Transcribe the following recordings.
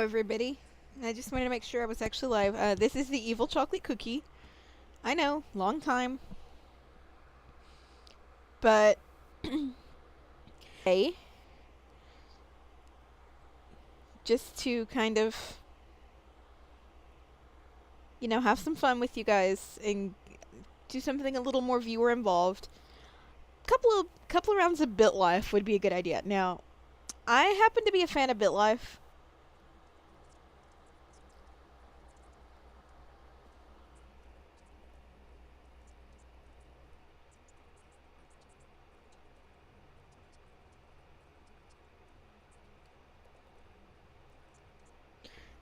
everybody. I just wanted to make sure I was actually live. This is the evil chocolate cookie. I know, long time. But, hey, just to kind of, have some fun with you guys and do something a little more viewer involved. Couple of rounds of BitLife would be a good idea. Now, I happen to be a fan of BitLife.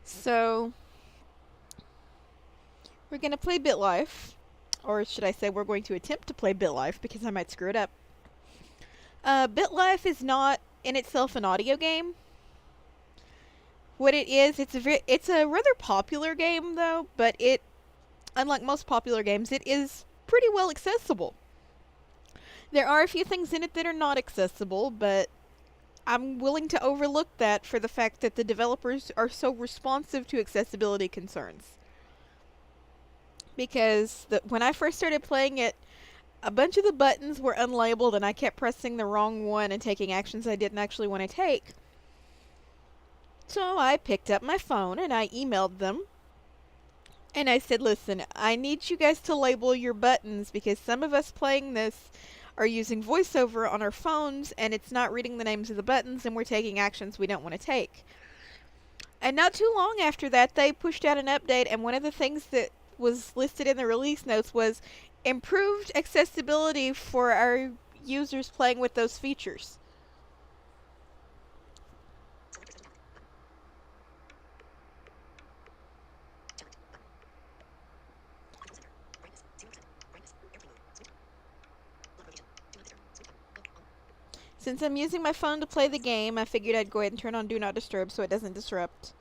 So, we're going to play BitLife. Or should I say we're going to attempt to play BitLife because I might screw it up. BitLife is not in itself an audio game. What it is, it's a rather popular game though, but unlike most popular games, it is pretty well accessible. There are a few things in it that are not accessible, but I'm willing to overlook that for the fact that the developers are so responsive to accessibility concerns. Because when I first started playing it, a bunch of the buttons were unlabeled and I kept pressing the wrong one and taking actions I didn't actually want to take. So I picked up my phone and I emailed them. And I said, listen, I need you guys to label your buttons because some of us playing this are using voiceover on our phones and it's not reading the names of the buttons and we're taking actions we don't want to take. And not too long after that, they pushed out an update, and one of the things that was listed in the release notes was improved accessibility for our users playing with those features. Since I'm using my phone to play the game, I figured I'd go ahead and turn on Do Not Disturb so it doesn't disrupt.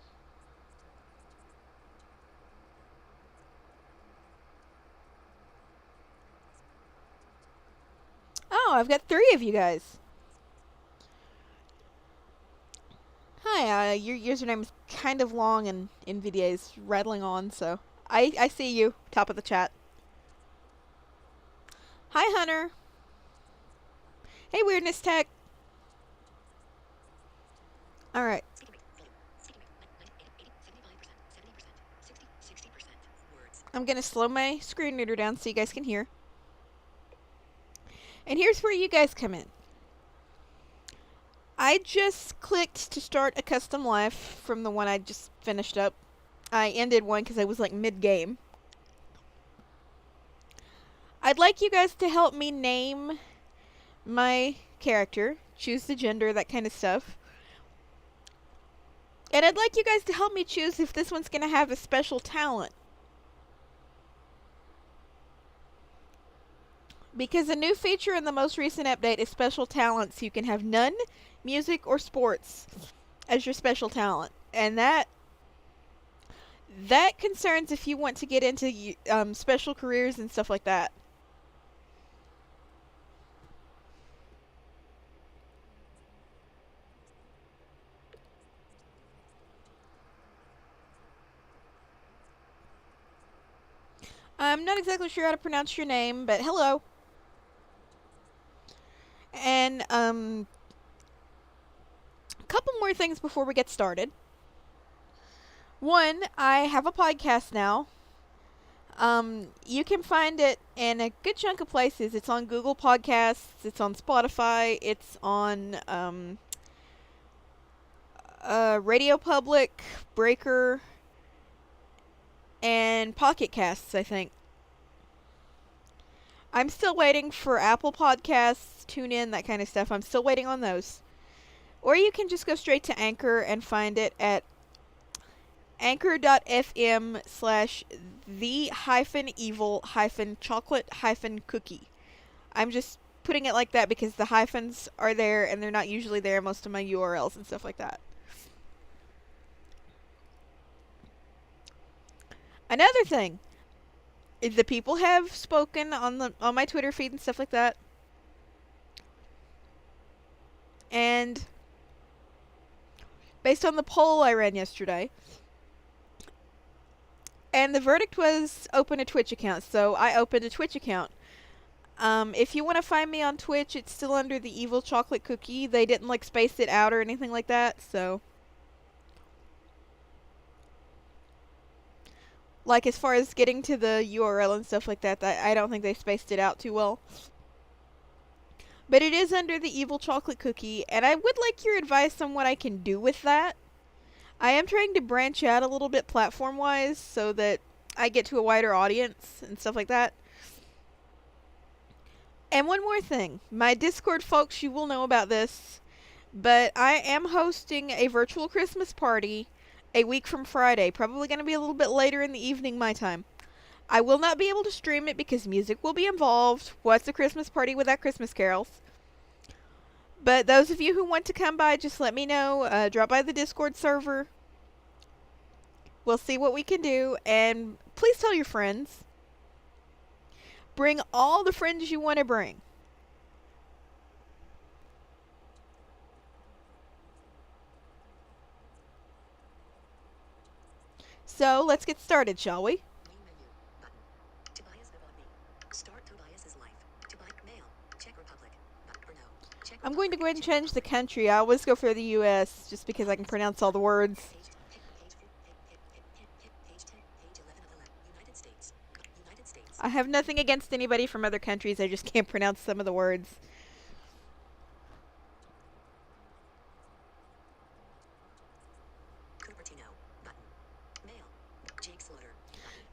Oh, I've got 3 of you guys. Hi, your username is kind of long and NVDA is rattling on, so I see you, top of the chat. Hi, Hunter. Hey, Weirdness Tech. Alright. I'm gonna slow my screen reader down so you guys can hear. And here's where you guys come in. I just clicked to start a custom life from the one I just finished up. I ended one because I was like mid-game. I'd like you guys to help me name my character, choose the gender, that kind of stuff. And I'd like you guys to help me choose if this one's going to have a special talent. Because a new feature in the most recent update is special talents. You can have none, music, or sports as your special talent. And that concerns if you want to get into special careers and stuff like that. I'm not exactly sure how to pronounce your name, but hello. And, a couple more things before we get started. One, I have a podcast now. You can find it in a good chunk of places. It's on Google Podcasts, it's on Spotify, it's on, Radio Public, Breaker, and Pocket Casts, I think. I'm still waiting for Apple Podcasts, TuneIn, that kind of stuff. I'm still waiting on those. Or you can just go straight to Anchor and find it at anchor.fm/the-evil-chocolate-cookie. I'm just putting it like that because the hyphens are there and they're not usually there most of my URLs and stuff like that. Another thing, the people have spoken on my Twitter feed and stuff like that. And based on the poll I ran yesterday. And the verdict was open a Twitch account, so I opened a Twitch account. If you want to find me on Twitch, it's still under the Evil Chocolate Cookie. They didn't like space it out or anything like that, so like as far as getting to the URL and stuff like that, I don't think they spaced it out too well. But it is under the Evil Chocolate Cookie, and I would like your advice on what I can do with that. I am trying to branch out a little bit platform-wise so that I get to a wider audience and stuff like that. And one more thing. My Discord folks, you will know about this, but I am hosting a virtual Christmas party a week from Friday. Probably going to be a little bit later in the evening my time. I will not be able to stream it because music will be involved. What's a Christmas party without Christmas carols? But those of you who want to come by, just let me know. Drop by the Discord server. We'll see what we can do. And please tell your friends. Bring all the friends you want to bring. So, let's get started, shall we? I'm going to go ahead and change the country. I always go for the US just because I can pronounce all the words. I have nothing against anybody from other countries. I just can't pronounce some of the words.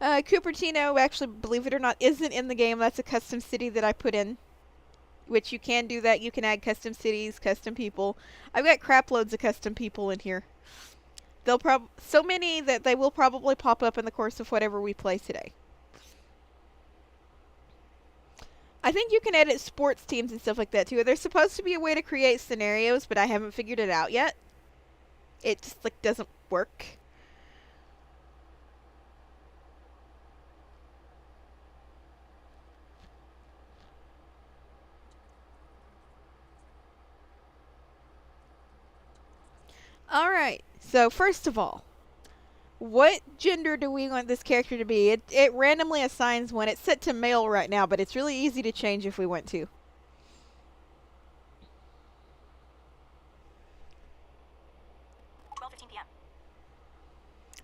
Cupertino, actually, believe it or not, isn't in the game. That's a custom city that I put in. Which you can do that. You can add custom cities, custom people. I've got crap loads of custom people in here. They'll so many that they will probably pop up in the course of whatever we play today. I think you can edit sports teams and stuff like that too. There's supposed to be a way to create scenarios, but I haven't figured it out yet. It just like doesn't work. Alright, so first of all, what gender do we want this character to be? It randomly assigns one. It's set to male right now, but it's really easy to change if we want to.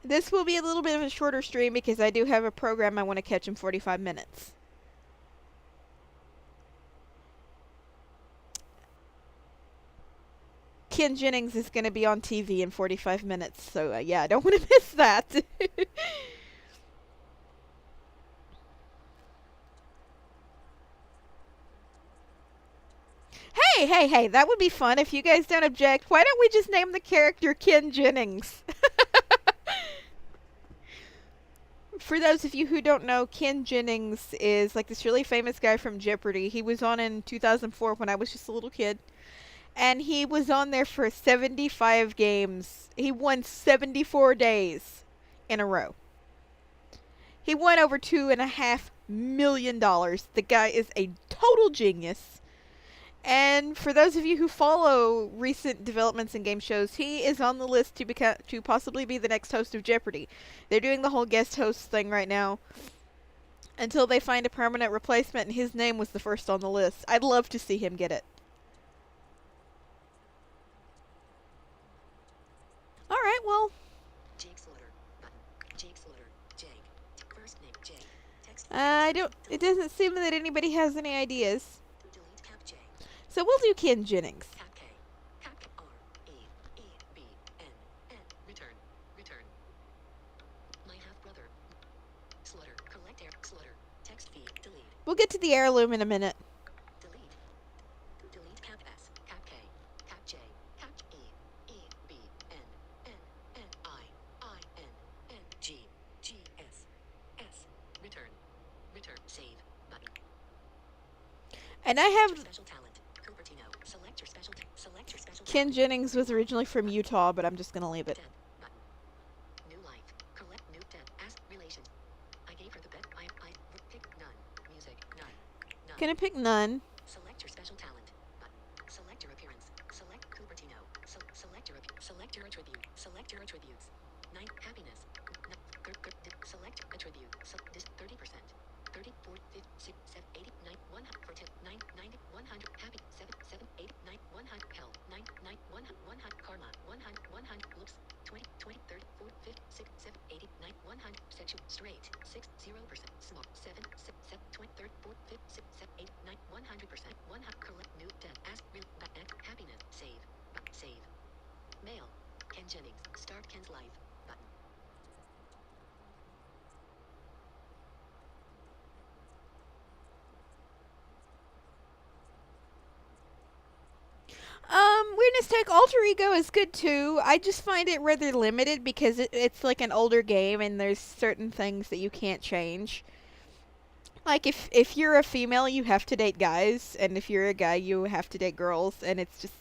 This will be a little bit of a shorter stream because I do have a program I want to catch in 45 minutes. Ken Jennings is going to be on TV in 45 minutes, so yeah, I don't want to miss that. Hey, that would be fun if you guys don't object. Why don't we just name the character Ken Jennings? For those of you who don't know, Ken Jennings is like this really famous guy from Jeopardy. He was on in 2004 when I was just a little kid. And he was on there for 75 games. He won 74 days in a row. He won over $2.5 million. The guy is a total genius. And for those of you who follow recent developments in game shows, he is on the list to possibly be the next host of Jeopardy. They're doing the whole guest host thing right now until they find a permanent replacement, and his name was the first on the list. I'd love to see him get it. Alright, well. It doesn't seem that anybody has any ideas. So we'll do Ken Jennings. We'll get to the heirloom in a minute. And I have... Ken Jennings was originally from Utah, but I'm just going to leave it. Can I pick none? Select your appearance. Select Cupertino. Select your attribute. Select your attributes. 9 happiness. Select attribute. 30%. 34, 50, 7, 80, 9, 100, for 10, 9, 90, 100, happy, 7, 7, 8, 9, 100, health, 9, 9, 100, 100, karma, 100, 100, looks, 20, 20, 30, 40, 50, 6, 7, 80, 9, 100, sexual, straight, 6, 0%, small, 7, 6, 7, 20, 30, 40, 50, 6, 7, 8, 9, 100%, 100, collect, new, dead, ask, real, happiness, save, save, mail, Ken Jennings, start Ken's life, button. Weirdness Tech Alter Ego is good too. I just find it rather limited because it's like an older game and there's certain things that you can't change. Like if you're a female, you have to date guys, and if you're a guy, you have to date girls, and it's just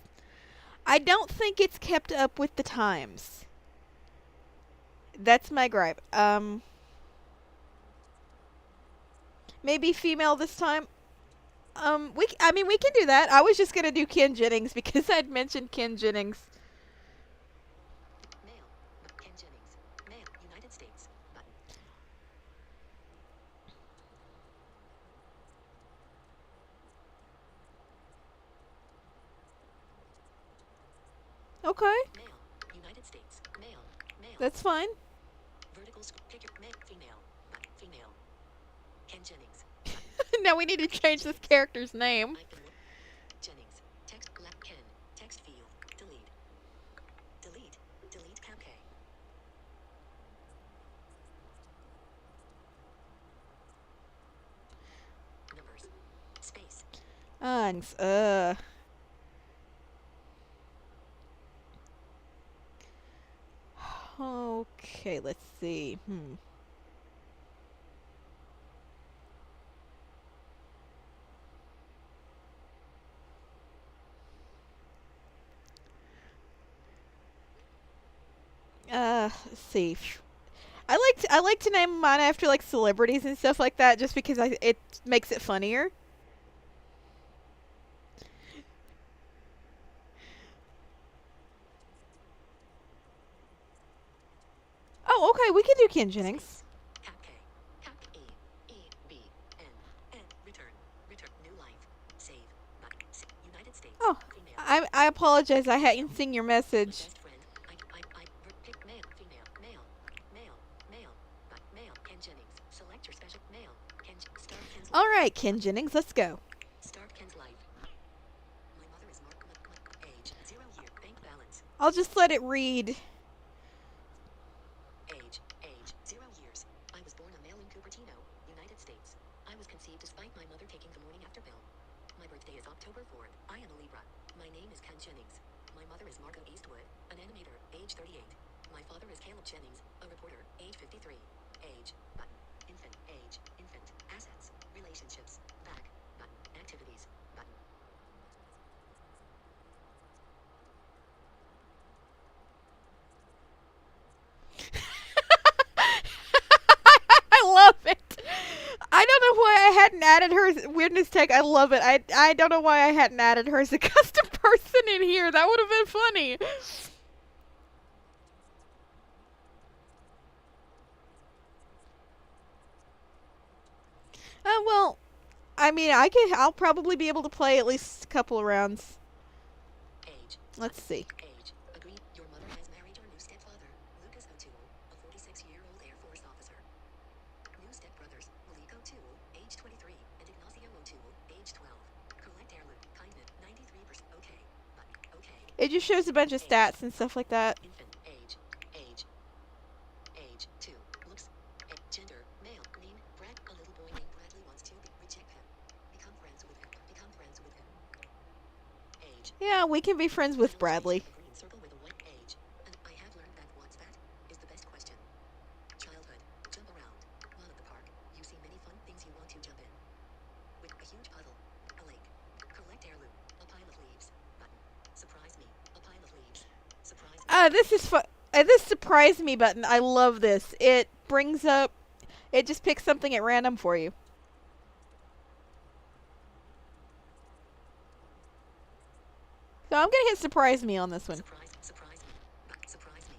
I don't think it's kept up with the times. That's my gripe. Maybe female this time. I mean, we can do that. I was just gonna do Ken Jennings because I'd mentioned Ken Jennings. Mail, Ken Jennings, mail, United States, button. Okay, Mail, United States, mail, mail. that's fine. Vertical pick your male, female, female. Ken Jennings. Now we need to change this character's name. Jennings. Text Ken. Text field. Delete. Delete. Delete campaign. Numbers. Space. Okay, let's see. Let's see. I like to name mine after like celebrities and stuff like that, just because it makes it funnier. Oh, okay, we can do Ken Jennings. Cap K. Cap E. E. B. N. N. Return. Return. New life. Save. United States. Oh, Female. I apologize. I hadn't seen your message. Best friend. Pick male. Female. Male. Male. Male. Male. Ken Jennings. Select your special. Male. Start Ken's life. All right, Ken Jennings, let's go. Start Ken's life. My mother is Mark. Age 0 year. Bank balance. I'll just let it read. Age 0 years. I was born a male in Cupertino, United States. I was conceived despite my mother taking the morning after pill. My birthday is October 4th. I am a Libra. My name is Ken Jennings. My mother is Margot Eastwood, an animator, age 38. My father is Caleb Jennings, a reporter, age 53. Age, button. Infant, age, infant. Assets, relationships, back, button. Activities, button. I love it. I don't know why I hadn't added her as weirdness tech. I love it. I don't know why I hadn't added her as a custom person in here. That would have been funny. Well, I mean, I'll probably be able to play at least a couple of rounds. Age. Let's see. Age. Agreed. Your mother has married your new stepfather, Lucas O'Toole, a 46-year-old Air Force officer. New stepbrothers, Malik O'Toole, age 23, and Ignacio O'Toole, age 12. Collect heirloom. Kindness, 93%. Okay. Button. Okay. It just shows a bunch of stats and stuff like that. Infant. Age. Age 2. Looks. Gender. Male. Name. Brad. A little boy named Bradley wants to reject him. Become friends with him. Become friends with him. Age. Yeah, we can be friends with Bradley. A green circle with a white age. And I have learned that what's that is the best question. Childhood. Jump around. While at the park, you see many fun things you want to jump in. With a huge puddle. A lake. Collect heirloom. A pile of leaves. Button. Surprise me. A pile of leaves. Surprise me. This is fun. This surprise me button. I love this. It brings up. It just picks something at random for you. So I'm gonna hit surprise me on this one. Surprise me. Surprise me.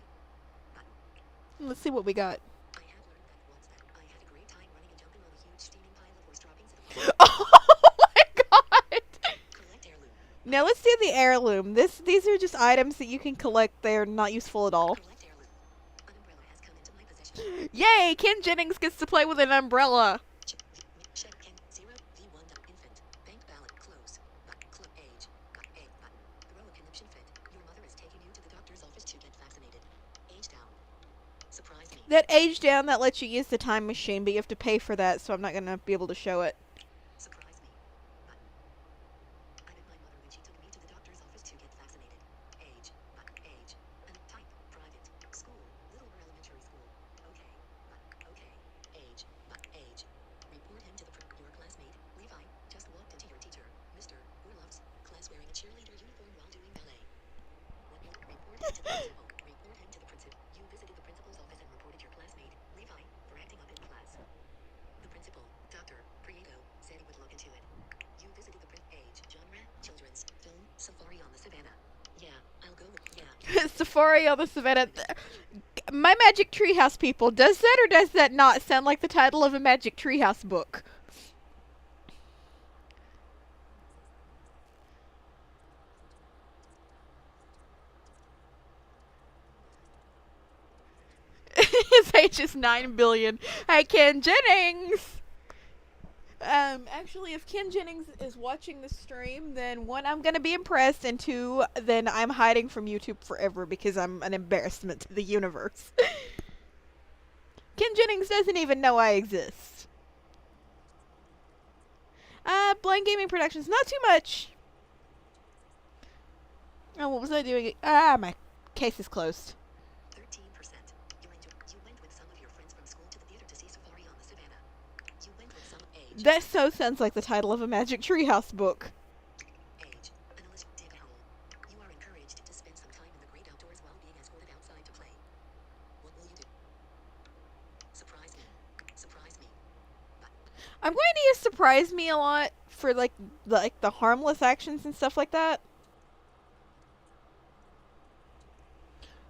Button. Let's see what we got. I have learned that once that I had a great time running and jumping on a huge steaming pile of horse droppings at a farm. Oh my god! Collect heirloom. Now let's do the heirloom. These are just items that you can collect. They're not useful at all. Collect heirloom. An umbrella has come into my possession. Yay! Ken Jennings gets to play with an umbrella. Check in 0 V1 infant. Bank ballot close. Age. A button. Throw a conniption fit. Your mother is taking you to the doctor's office to get vaccinated. Age down. Surprise me. That age down, that lets you use the time machine, but you have to pay for that, so I'm not gonna be able to show it. Surprise me. Button. I met my mother when she took me to the doctor's office to get vaccinated. Age. Age. And type. Private. School. Littleburg Elementary School. Okay. Okay. Age. Age. Report him to the your classmate, Levi, just walked into your teacher, Mr. Orloff's class wearing a cheerleader uniform while doing ballet. Report him to the principal. Report him to the principal. You visited the principal's office and reported your classmate, Levi, for acting up in class. The principal, Dr. Prieto, said he would look into it. You visited the age, genre, children's, film, safari on the savannah. Yeah, I'll go with yeah. Safari on the Savannah. My Magic Treehouse people, does that or does that not sound like the title of a Magic Treehouse book? His age is 9 billion. Hey, Ken Jennings! Actually, if Ken Jennings is watching the stream, then one, I'm gonna be impressed, and two, then I'm hiding from YouTube forever because I'm an embarrassment to the universe. Ken Jennings doesn't even know I exist. Blind Gaming Productions, not too much. Oh, what was I doing? My case is closed. 13%. You went with some of your friends from school to the theater to see Safari on the Savannah. You went with some age. That so sounds like the title of a Magic Treehouse book. Age. Analyst dig a hole. You are encouraged to spend some time in the great outdoors while being escorted outside to play. What will you do? Surprise me. Surprise me. I'm going to use surprise me a lot for like the harmless actions and stuff like that.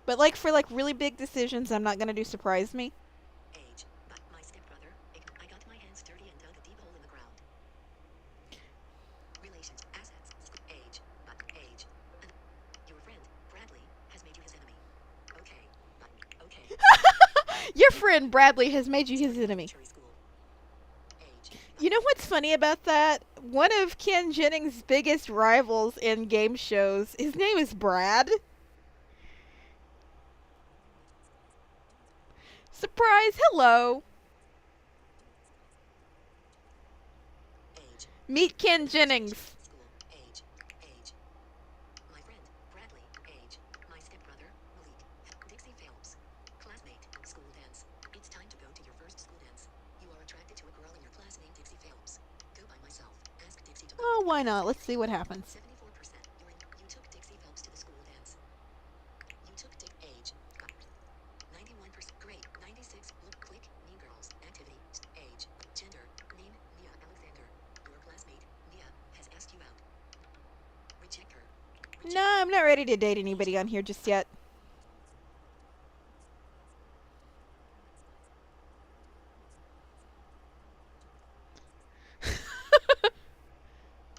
But like for like really big decisions, I'm not gonna do surprise me. Age. But my stepbrother, I got my hands dirty and dug a deep hole in the ground. Relations, assets, age, but age. And your friend, Bradley, has made you his enemy. Okay, but okay. Your friend Bradley has made you his enemy. Elementary school. Age. You know what's funny about that? One of Ken Jennings' biggest rivals in game shows, his name is Brad. Surprise, hello. Age. Meet Ken Jennings. School. Age. Age. My friend, Bradley. Age. My stepbrother, Malik. Dixie Phelps. Classmate. School dance. It's time to go to your first school dance. You are attracted to a girl in your class named Dixie Phelps. Go by myself. Ask Dixie to go. Oh, why not? Let's see what happens. 74%. You took Dixie Phelps to the school dance. You took age. 91%. Great. 96. Look. Click. Mean girls. Activity. Age. Gender. Name. Mia Alexander. Your classmate, Mia, has asked you out. Reject her. No, I'm not ready to date anybody on here just yet.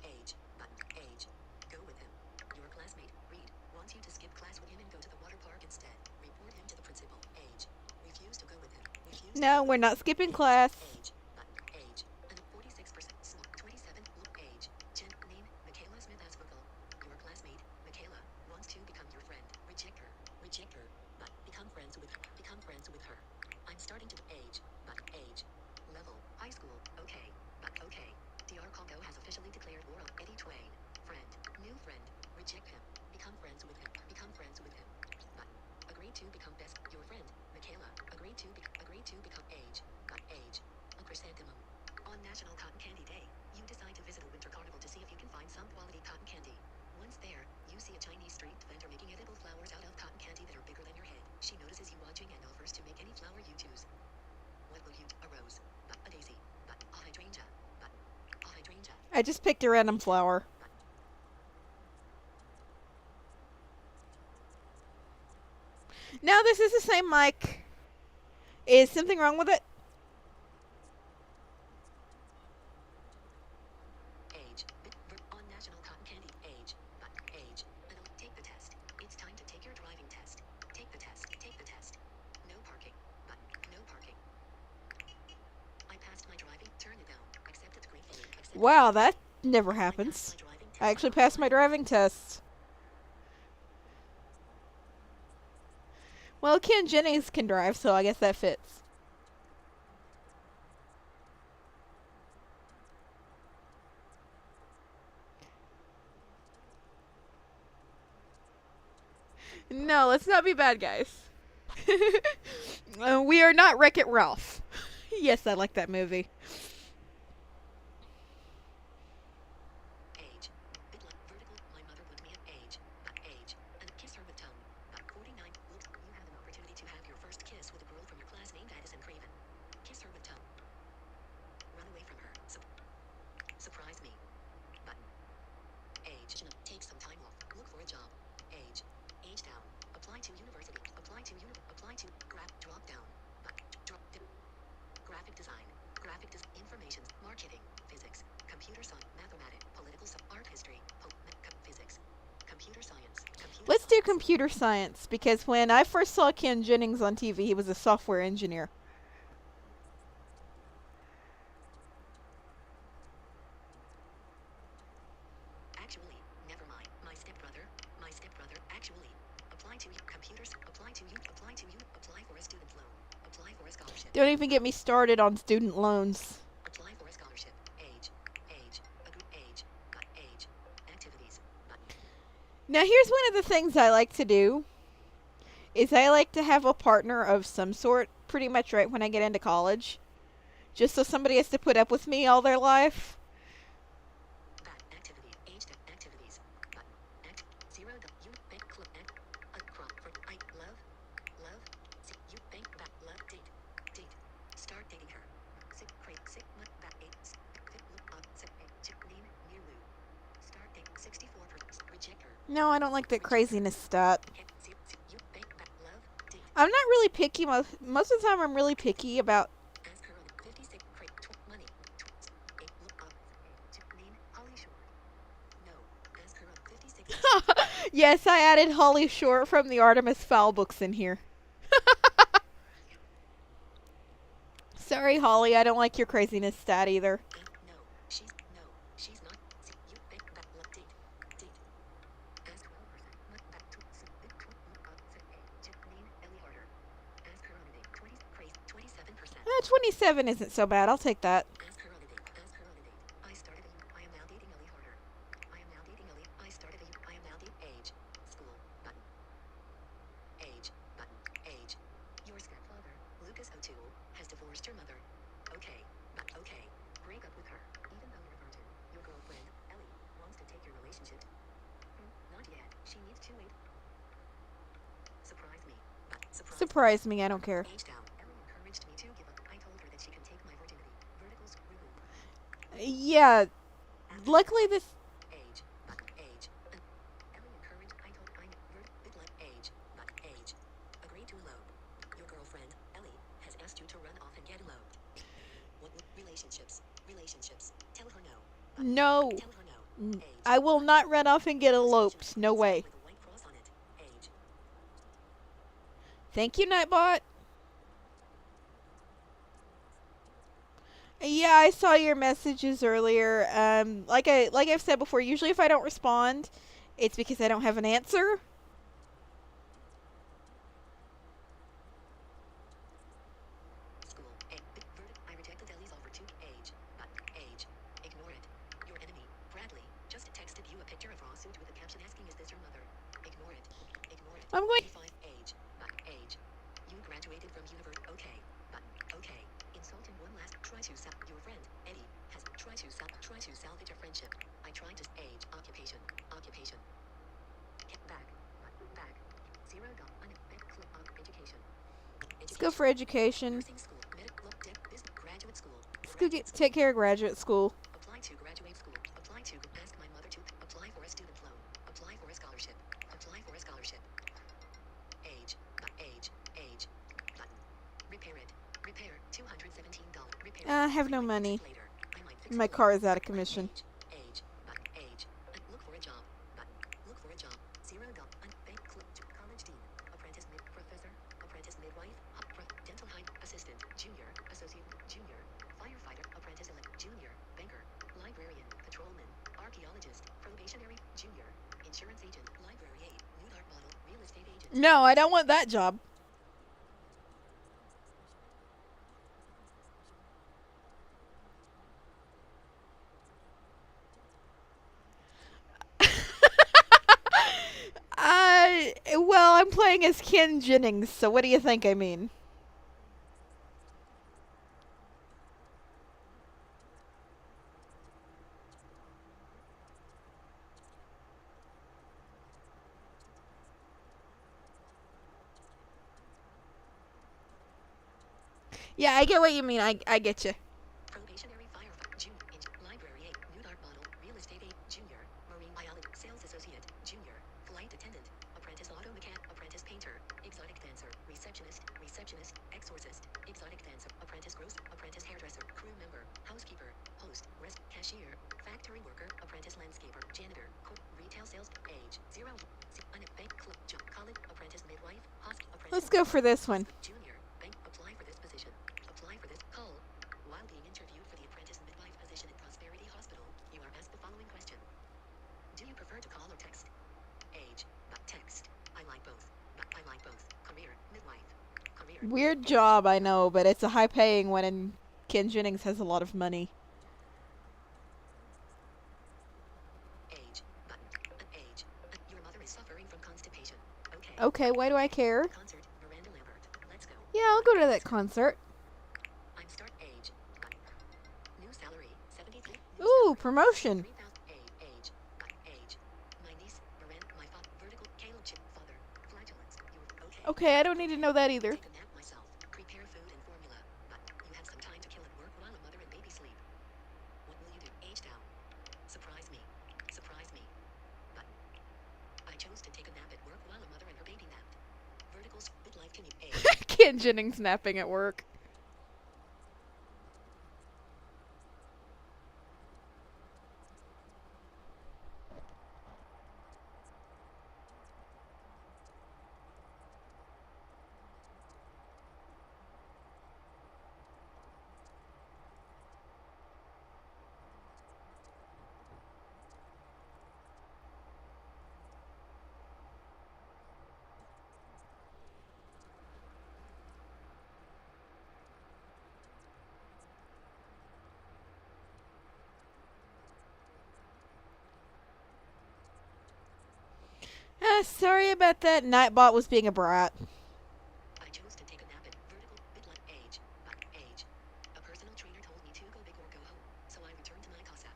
Age. Button. Age. Go with him. Your classmate, Reed, wants you to skip class with him and go to the water park instead. Report him to the principal. Age. Refuse to go with him. Refuse. No, we're not skipping class. Age. Button. Age. And 46%. Small. 27. Look. Age. Name. Michaela Smith Asbuckle. Your classmate, Michaela, wants to become your friend. Reject her. Reject her. But become friends with her. Become friends with her. I'm starting to age. But age. Level. High school. Okay. But okay. DR Congo has officially declared war on Eddie Twain. Friend. New friend. Reject him. Become friends with him. Become friends with him. But agree to become best. Your friend, Michaela, agree to become age. But age. A chrysanthemum. On National Cotton Candy Day, you decide to visit a winter carnival to see if you can find some quality cotton candy. Once there, you see a Chinese street vendor making edible flowers out of cotton candy that are bigger than your head. She notices you watching and offers to make any flower you choose. What will you? A rose. But a daisy. But a hydrangea. But a hydrangea. I just picked a random flower. this is the same mic. Is something wrong with it? Age. On National Cotton Candy. Age. Age. Take the test. It's time to take your driving test. Take the test. Take the test. No parking. Button. No parking. I passed my driving. Turn it down. Accept it gratefully. Accept Wow, that never I passed happens. my driving test. I actually passed my driving test. Well, Ken Jennings can drive, so I guess that fits. No, let's not be bad guys. We are not Wreck-It Ralph. Yes, I like that movie. Age. Bitlife. Vertical. My mother put me at age. Age. And kiss her with tongue. 49. Looks. You have an opportunity to have your first kiss with a girl from your class named Addison Craven. Kiss her with tongue. Run away from her. Surprise me. Button. Age. Take some time off. Look for a job. Age. Age down. Apply to university. Apply to apply to drop down. Graphic design. Information. Marketing. Physics. Computer science. Mathematics. Political science. Art history. Physics. Computer science. Let's do computer science, because when I first saw Ken Jennings on TV, he was a software engineer. Actually, never mind. My stepbrother. Actually, apply to computers. Apply for a student loan. Apply for a scholarship. Don't even get me started on student loans. Apply for a scholarship. Age. Age. Age. Age. Activities. Now, here's one of the things I like to do. Is I like to have a partner of some sort pretty much right when I get into college. Just so somebody has to put up with me all their life. Activity. Age. Activities. Act. 0. You bank club. Act. Crop. I love. You bank back. Love. Date. Start dating her. Sick. Month. Back. 8. Look up. Name. Near Lou. Start date. 64%. Reject her. No, I don't like that craziness stat. You bank back. Love. Date. I'm not really picky. Most of the time, I'm really picky about. Ask her on 56. Money. Look up. Name. Holly Shore. No. Ask her on 56. Yes, I added Holly Short from the Artemis Fowl books in here. Sorry, Holly, I don't like your craziness stat either. No, she's not. You bank back. Date. Ask 12%. Back to name Ellie Harder. Ask her on a date. 27%. 27 isn't so bad. I'll take that. Ask her on a date. I am now dating Ellie Harder. I started I am now dating age. School. Button. Age. Button. Age. Your stepfather, Lucas O'Toole, has divorced your mother. Okay. Okay. Break up with her. Even though you're a virgin, your girlfriend, Ellie, wants to take your relationship. Not yet. She needs to wait. Surprise me. Surprise me, I don't care. Age down. Ellie encouraged me to give up. I told her that she can take my virginity. Verticals removed. Yeah, luckily this. Age. Age. Ellie encouraged. I told. Bitlife. Age. Age. Agree to elope. Your girlfriend, Ellie, has asked you to run off and get eloped. What relationships? Tell her no. No. Tell her no. Age. I will not run off and get eloped. No way. With a white cross on it. Age. Thank you, Nightbot. Yeah, I saw your messages earlier. Like I've said before, usually if I don't respond, it's because I don't have an answer. School. I rejected Ellie's offer to age. Age. Ignore it. Your enemy, Bradley, just texted you a picture of raw suit with a caption asking, "Is this your mother?" Ignore it. I'm going. 25. Age. Age. You graduated from university. Okay. Okay. Insult him one last. Try to your friend, Eddie, has tried to salvage a friendship. I tried to age. Occupation. Back. 0. Education. Let's go for education. Nursing school. Medical. Graduate school. Take care of graduate school. Apply to graduate school. Apply to ask my mother to apply for a student loan. Apply for a scholarship. Age. Repair it. Repair $217. Repair. I have no I might fix money. it later. I might fix My it car later. is out of commission. Age. Button. Age. Look for a job. Button. Look for a job. $0. Bank. College dean. Apprentice mid. Professor. Apprentice midwife. Dental hygiene assistant. Junior. Associate. Junior. Firefighter. Apprentice elect. Junior. Banker. Librarian. Patrolman. Archaeologist. Probationary. Junior. Insurance agent. Library aide. Nude art model. Real estate agent. No, I don't want that job. Well, I'm playing as Ken Jennings, so what do you think I mean? Yeah, I get what you mean. I get you. Probationary firefighter. Junior. Library aide. Nude art model. Real estate aide. Junior. Marine biologist. Sales associate. Junior. Flight attendant. Apprentice auto mechanic. Apprentice painter. Exotic dancer. Receptionist. Receptionist. Exorcist. Exotic dancer. Apprentice gross. Apprentice hairdresser. Crew member. Housekeeper. Host. Rest. Cashier. Factory worker. Apprentice landscaper. Janitor. Retail sales. Age. 0. Bank. Club. Job. College. Apprentice midwife. Apprentice. Let's go for this one. Junior. Bank. Apply for this position. Apply for this. Call. While being interviewed for the apprentice midwife position at Prosperity Hospital, you are asked the following question. Do you prefer to call or text? Age. Text. I like both. I like both. Career. Midwife. Career. Weird job, I know, but it's a high paying one, and Ken Jennings has a lot of money. Age. Button. Age. Your mother is suffering from constipation. Okay. Okay, why do I care? Concert. Miranda Lambert. Let's go. Yeah, I'll go to that concert. I'm start age. New salary. 73. Ooh, promotion. 3,000. Age. Age. My niece. Miranda. My father. Vertical. Caleb chip. Father. Flatulence. You. Okay. Okay, I don't need to know that either. Take a nap myself. Prepare food and formula. You have some time to kill at work while a mother and baby sleep. What will you do? Age down. Surprise me. Surprise me. I chose to take a nap at work while a mother and her baby napped. Verticals. Bitlife. Can you age? Ken Jennings napping at work. Sorry about that. Nightbot was being a brat. I chose to take a nap at vertical. Bitlife. Age. Age. A personal trainer told me to go big or go home, so I returned to my casa.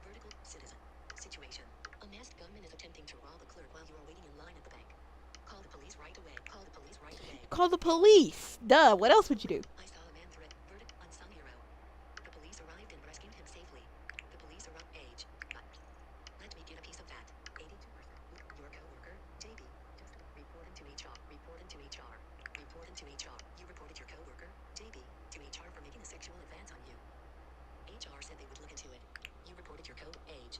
Vertical. Citizen. Situation. A masked gunman is attempting to rob a clerk while you are waiting in line at the bank. Call the police right away. Call the police right away. Call the police. Duh, what else would you do? I saw a man threat. Verdict. Unsung hero. The police arrived and rescued him safely. The police arrived. Age. Let me get a piece of that. 82%. Your coworker, JB. Just report him to HR. Report him to HR. Report him to HR. You reported your coworker, JB, to HR for making a sexual advance on you. HR said they would look into it. You reported your age.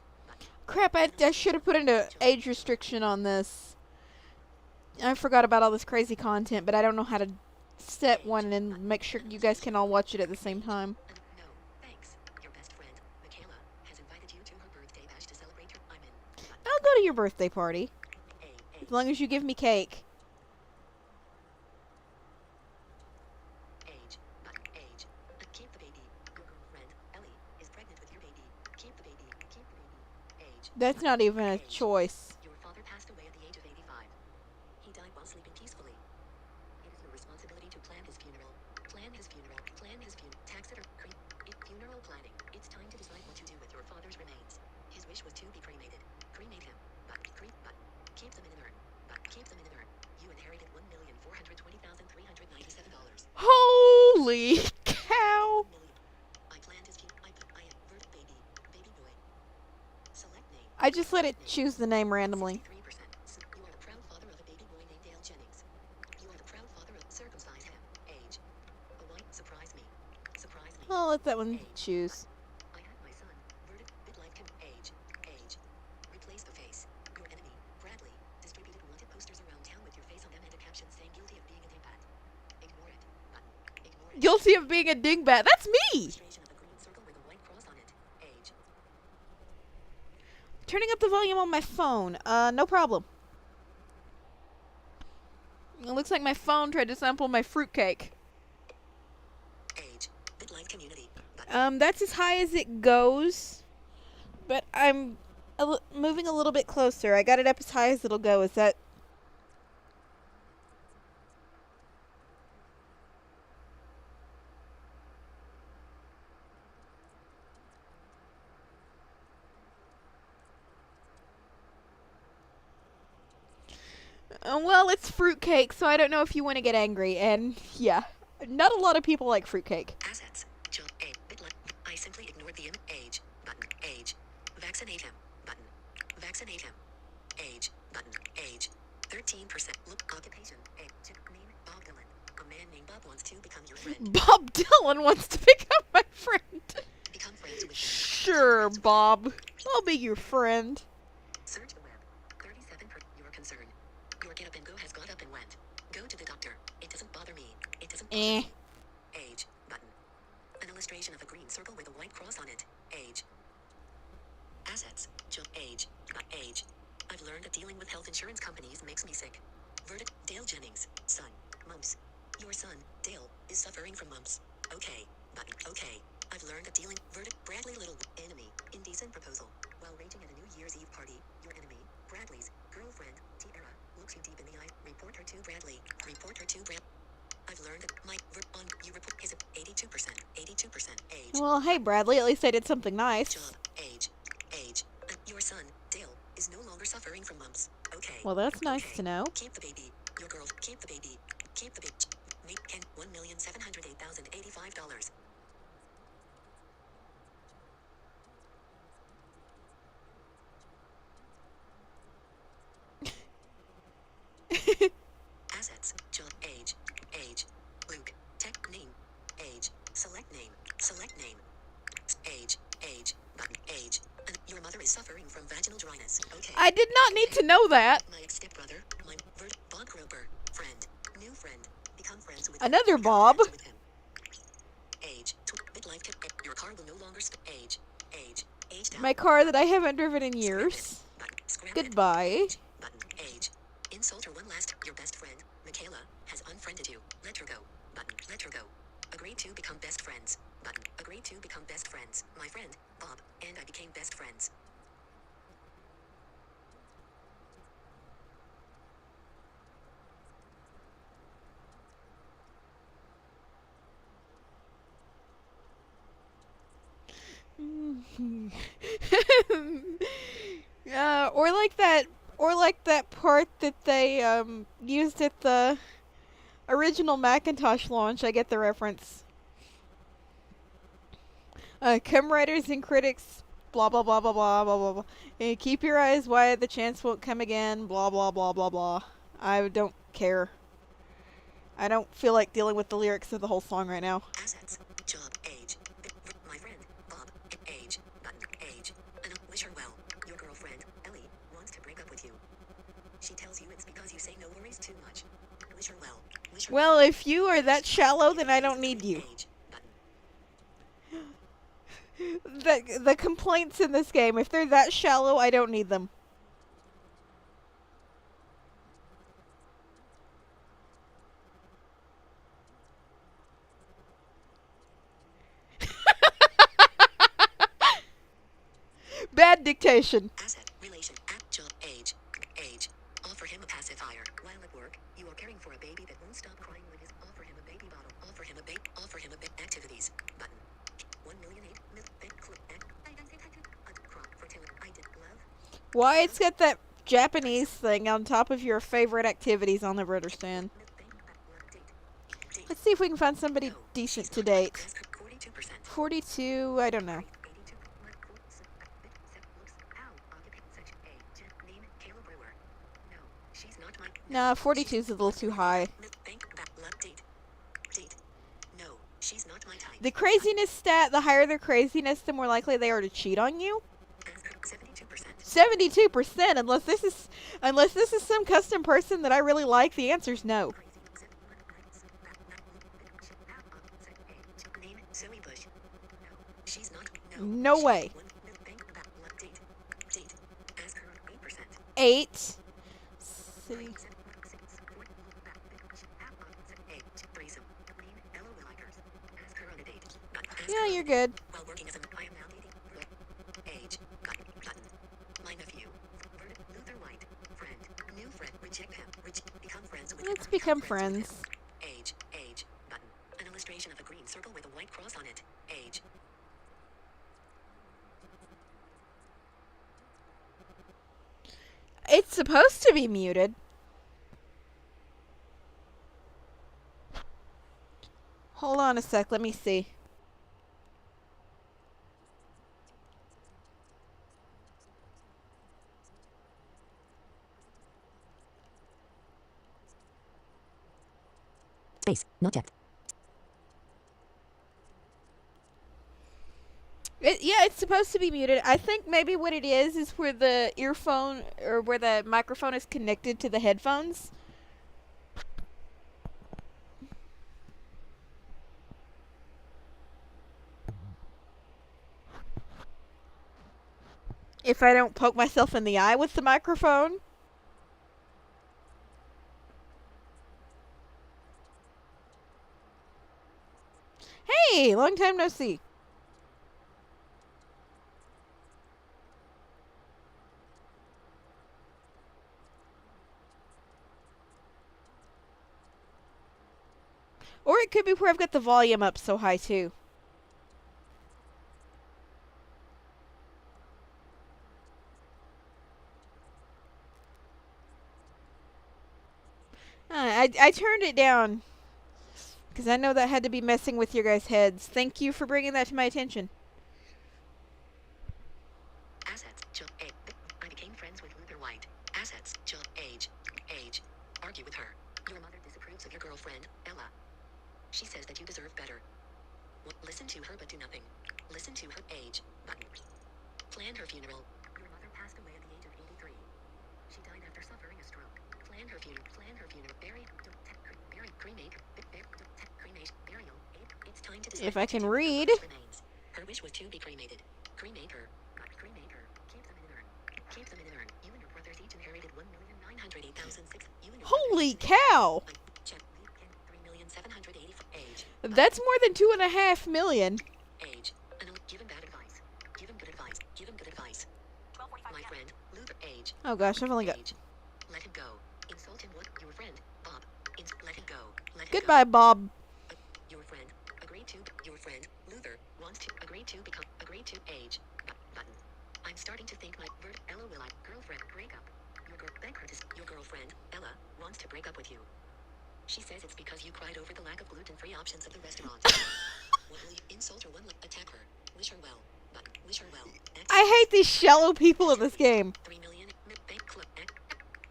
Crap, I should have put an age restriction on this. I forgot about all this crazy content, but I don't know how to set one and make sure you guys can all watch it at the same time. No, thanks. Your best friend, Michaela, has invited you to her birthday bash to celebrate her. I'm in. I'll go to your birthday party. As long as you give me cake. Age. Keep the baby. Your girlfriend, Ellie, is pregnant with your baby. Keep the baby. Keep the baby. Age. That's not even a choice. Your father passed away at the age of 85. He died while sleeping peacefully. It is your responsibility to plan his funeral. Plan his funeral. Plan his funeral. Tax it or funeral planning. It's time to decide what to do with your father's remains. His wish was to be cremated. Cremate him. Keep them in an urn. Keep them in an urn. You inherited $1,420,397. Holy cow! I planned his I verdict baby. Baby boy. Select name. I just let it choose the name randomly. 63%. You are the proud father of a baby boy named Dale Jennings. You are the proud father of circumcised him. Age. I'll let that one choose. I had my son. Verdict. Bitlife can age. Age. Replace the face. Your enemy. Bradley. Distributed wanted posters around town with your face on them and a caption saying guilty of being a dingbat. Ignore it. Button. Ignore it. Guilty of being a dingbat. That's me! Illustration of a green circle with a white cross on it. Age. Turning up the volume on my phone. No problem. It looks like my phone tried to sample my fruitcake. Age. Bitlife community. Button. That's as high as it goes. But I'm moving a little bit closer. I got it up as high as it'll go. Is that... well, it's fruitcake, so I don't know if you want to get angry. And, yeah, not a lot of people like fruitcake. Assets. Job A. Bitlife. I simply ignored the age. Button. Age. Vaccinate him. Button. Vaccinate him. Age. Button. Age. 13%. Look. Occupation. Age. Name. Bob Dylan. A man named Bob wants to become your friend. Bob Dylan wants to become my friend. Become friends with him. Sure, Bob. I'll be your friend. Search the web. 37 per your concern. Your get up and go has got up and went. Go to the doctor. It doesn't bother me. It doesn't bother me. Age. Button. An illustration of a green circle with a white cross on it. Age. Assets. Job. Age. But age. I've learned that dealing with health insurance companies makes me sick. Verdict. Dale Jennings. Son. Mumps. Your son, Dale, is suffering from mumps. Okay. Button. Okay. I've learned that dealing. Verdict. Bradley Little. Enemy. Indecent proposal. While raging at a New Year's Eve party, your enemy, Bradley's girlfriend, Tiara, looks you deep in the eye. Report her to Bradley. Report her to Brad. I've learned that my on you report is it 82%. 82% age. Well, hey, Bradley, at least I did something nice. Job. Age. Age. Your son, Dale, is no longer suffering from mumps. Okay. Well, that's nice Okay. to know. Keep the baby. Your girl. Keep the baby. Keep the baby. Make $1,708,085. Assets. Job. Age. Age. Luke. Tech. Name. Age. Select name. Select name. Age. Age. Button. Age. Your mother is suffering from vaginal dryness. Okay. I did not need to know that. My ex-stepbrother. My Bob Groper. Friend. New friend. Become friends with Another Become Bob. friends with him. Age. Bitlife. Your car will no longer age. Age. Age down. My car that I haven't driven in Scrap years. it. Button. Scrap it. Goodbye. Age. Button. Age. Insult her one last. Your best friend, Michaela, has unfriended you. Let her go. Button. Let her go. Agree to become best friends. Button. Agree to become best friends. My friend, Bob, and I became best friends. Or like that part that they used at the original Macintosh launch. I get the reference. Come writers and critics, blah blah blah blah blah blah blah blah. And keep your eyes wide, the chance won't come again. Blah blah blah blah blah. I don't care. I don't feel like dealing with the lyrics of the whole song right now. Assets. Job. Age. My friend, Bob. Age. Button. Age. And wish her well. Your girlfriend, Ellie, wants to break up with you. She tells you it's because you say no worries too much. Wish her well. Wish her Well, if you are that shallow, then I don't need you. Age. The complaints in this game, if they're that shallow, I don't need them. Bad dictation. Asset. Relation. At job. Age. Age. Offer him a pacifier. While at work, you are caring for a baby that won't stop crying when his offer him a baby bottle. Offer him a baby. Offer him a bit activities. Button. 1,008,000 I did love. Why it's got that Japanese thing on top of your favorite activities, I'll never understand. Let's see if we can find somebody decent to date. 42, I don't know. Nah, 42 is a little too high. No, she's not my type. The craziness stat, the higher their craziness, the more likely they are to cheat on you. 72%. 72%, unless this is some custom person that I really like, the answer's no. Name Zoe Bush. No. She's not. No. No way. Bank date. Date. Ask her 8%. 8. See. Yeah, you're good. While working as a I am now dating. Age. Button. My nephew. Luther White. Friend. New friend. Reject him. Become friends with. Let's become friends. Age. Button. An illustration of a green circle with a white cross on it. Age. It's supposed to be muted. Hold on a sec, let me see. Space. Not checked. Yeah, it's supposed to be muted. I think maybe what it is where the earphone or where the microphone is connected to the headphones. If I don't poke myself in the eye with the microphone. Hey, long time no see. Or it could be where I've got the volume up so high too. I turned it down because I know that had to be messing with your guys' heads. Thank you for bringing that to my attention. Assets. Job. I became friends with Luther White. Assets. Job. Age. Argue with her. Your mother disapproves of your girlfriend, Ella. She says that you deserve better. Listen to her but do nothing. Listen to her. Age. Button. Plan her funeral. Your mother passed away at the age of 83. She died after suffering a stroke. Plan her funeral. Bury. Cremate. Burial. It's time to decide. If I can read. Her wish was to be cremated. Cremate her. Keep them in an urn. You and your brothers each inherited 1,908,006. Holy cow! Check. 3,780. Age. That's more than 2.5 million. Age. Give him bad advice. Give him good advice. 12:45. My friend, Luther. Age. Oh gosh, I've only got. Age. Let him go. Insult him. What? Your friend, Bob. Let him go. Goodbye, Bob. Your friend. Agreed to. Your friend, Luther, wants to. Agreed to. Age. Button. I'm starting to think my word. Ella will I. Girlfriend. Break up. Your girlfriend, Ella, wants to break up with you. She says it's because you cried over the lack of gluten-free options at the restaurant. What will you insult her? Attack her. Wish her well. Button. Wish her well. I hate these shallow people in this game. 3 million. Bank club.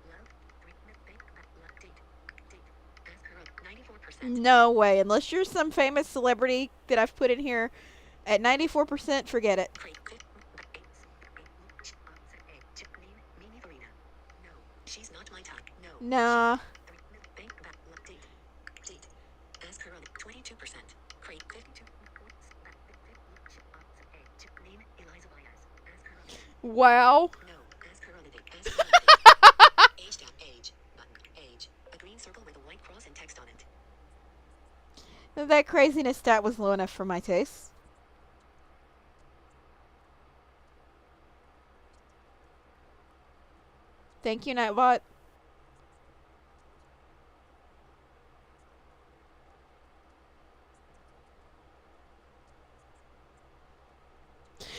Love. Date. Ask her up. 94%. No way. Unless you're some famous celebrity that I've put in here at 94%, forget it. No, she's not my type. No. Nah. Date. Ask her on 22%. Crate 52. Name Eliza Baez. Ask her on. Wow. No. Ask her on a date. Age down. Age. Button. Age. A green circle with a white cross and text on it. That craziness stat was low enough for my taste. Thank you, Nightbot.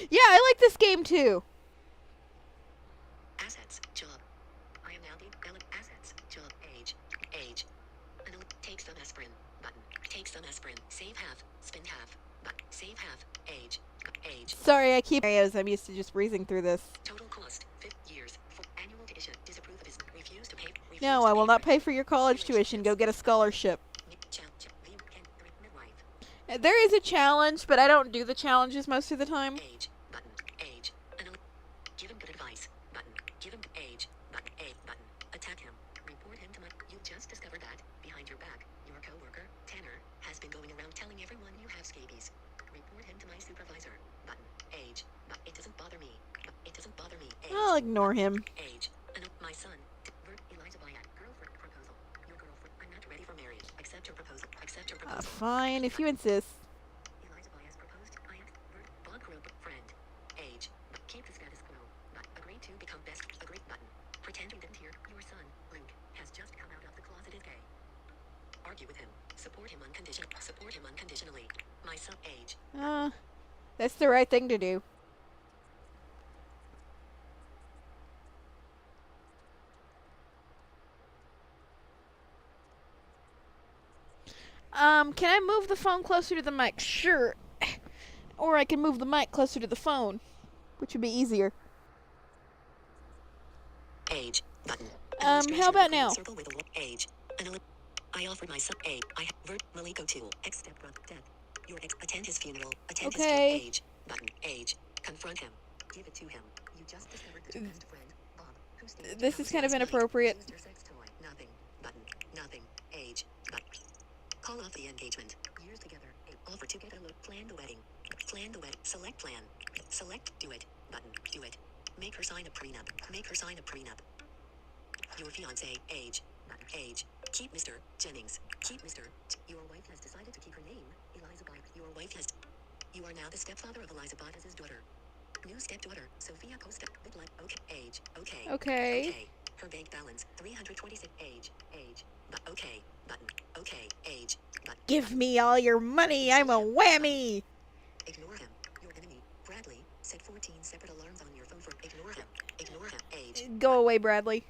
Yeah, I like this game too. Assets. Job. I am now the assets. Job. Age. Take some aspirin. Button. Take some aspirin. Save half. Spend half. Button. Save half. Age. Sorry, I keep areas. I'm used to just breezing through this. Total cost. 5 years. For annual tuition. Disapprove of his. Refuse to pay. No, I will not pay for your college tuition. Go get a scholarship. Midwife. There is a challenge, but I don't do the challenges most of the time. Age. Button. Age. Give him good advice. Button. Give him age. Button. A. Button. Attack him. Report him to my. You just discovered that, behind your back, your coworker, Tanner, has been going around telling everyone you have scabies. Report him to my supervisor. Button. Age. But it doesn't bother me. It doesn't bother me. Age. I'll ignore him. Age. My son. Eliza Bayat. Girlfriend proposal. Your girlfriend. I'm not ready for marriage. Accept her proposal. Accept her proposal. Fine, if you insist. Eliza Bayat proposed. I am. Bob group. Friend. Age. Keep the status quo. Agree to become best. Agree button. Pretend you didn't hear. Your son, Luke, has just come out of the closet is gay. Argue with him. Support him unconditionally. Support him unconditionally. My son, age. That's the right thing to do. Can I move the phone closer to the mic? Sure. Or I can move the mic closer to the phone, which would be easier. Age button. How about now? Circle with a age. I offered my son age. I have Maliko tool. Ex step brother death. Your ex attend his funeral. Attend his funeral. Age button. Age. Confront him. Give it to him. You just discovered the best friend, Bob. Who this is kind of inappropriate. Your sex toy. Nothing. Button. Nothing. Age. Button. Call off the engagement. Years together. Offer to get a look. Plan the wedding. Plan the wedding. Select plan. Select. Do it. Button. Do it. Make her sign a prenup. Make her sign a prenup. Your fiance. Age. Button. Age. Keep Mr. Jennings. Keep Mr. Your wife has decided to keep her name. Eliza Bott. Your wife has. You are now the stepfather of Eliza Bottas' daughter. New stepdaughter. Sophia Costa. Bitlife. Okay. Age. Okay. Okay. Her bank balance. 326. Age. Age. But okay. Button. Okay. Age. Button. Give me all your money. I'm a whammy. Ignore him. Your enemy. Bradley. Set 14 separate alarms on your phone for ignore him. Ignore him. Age. Go away, Bradley.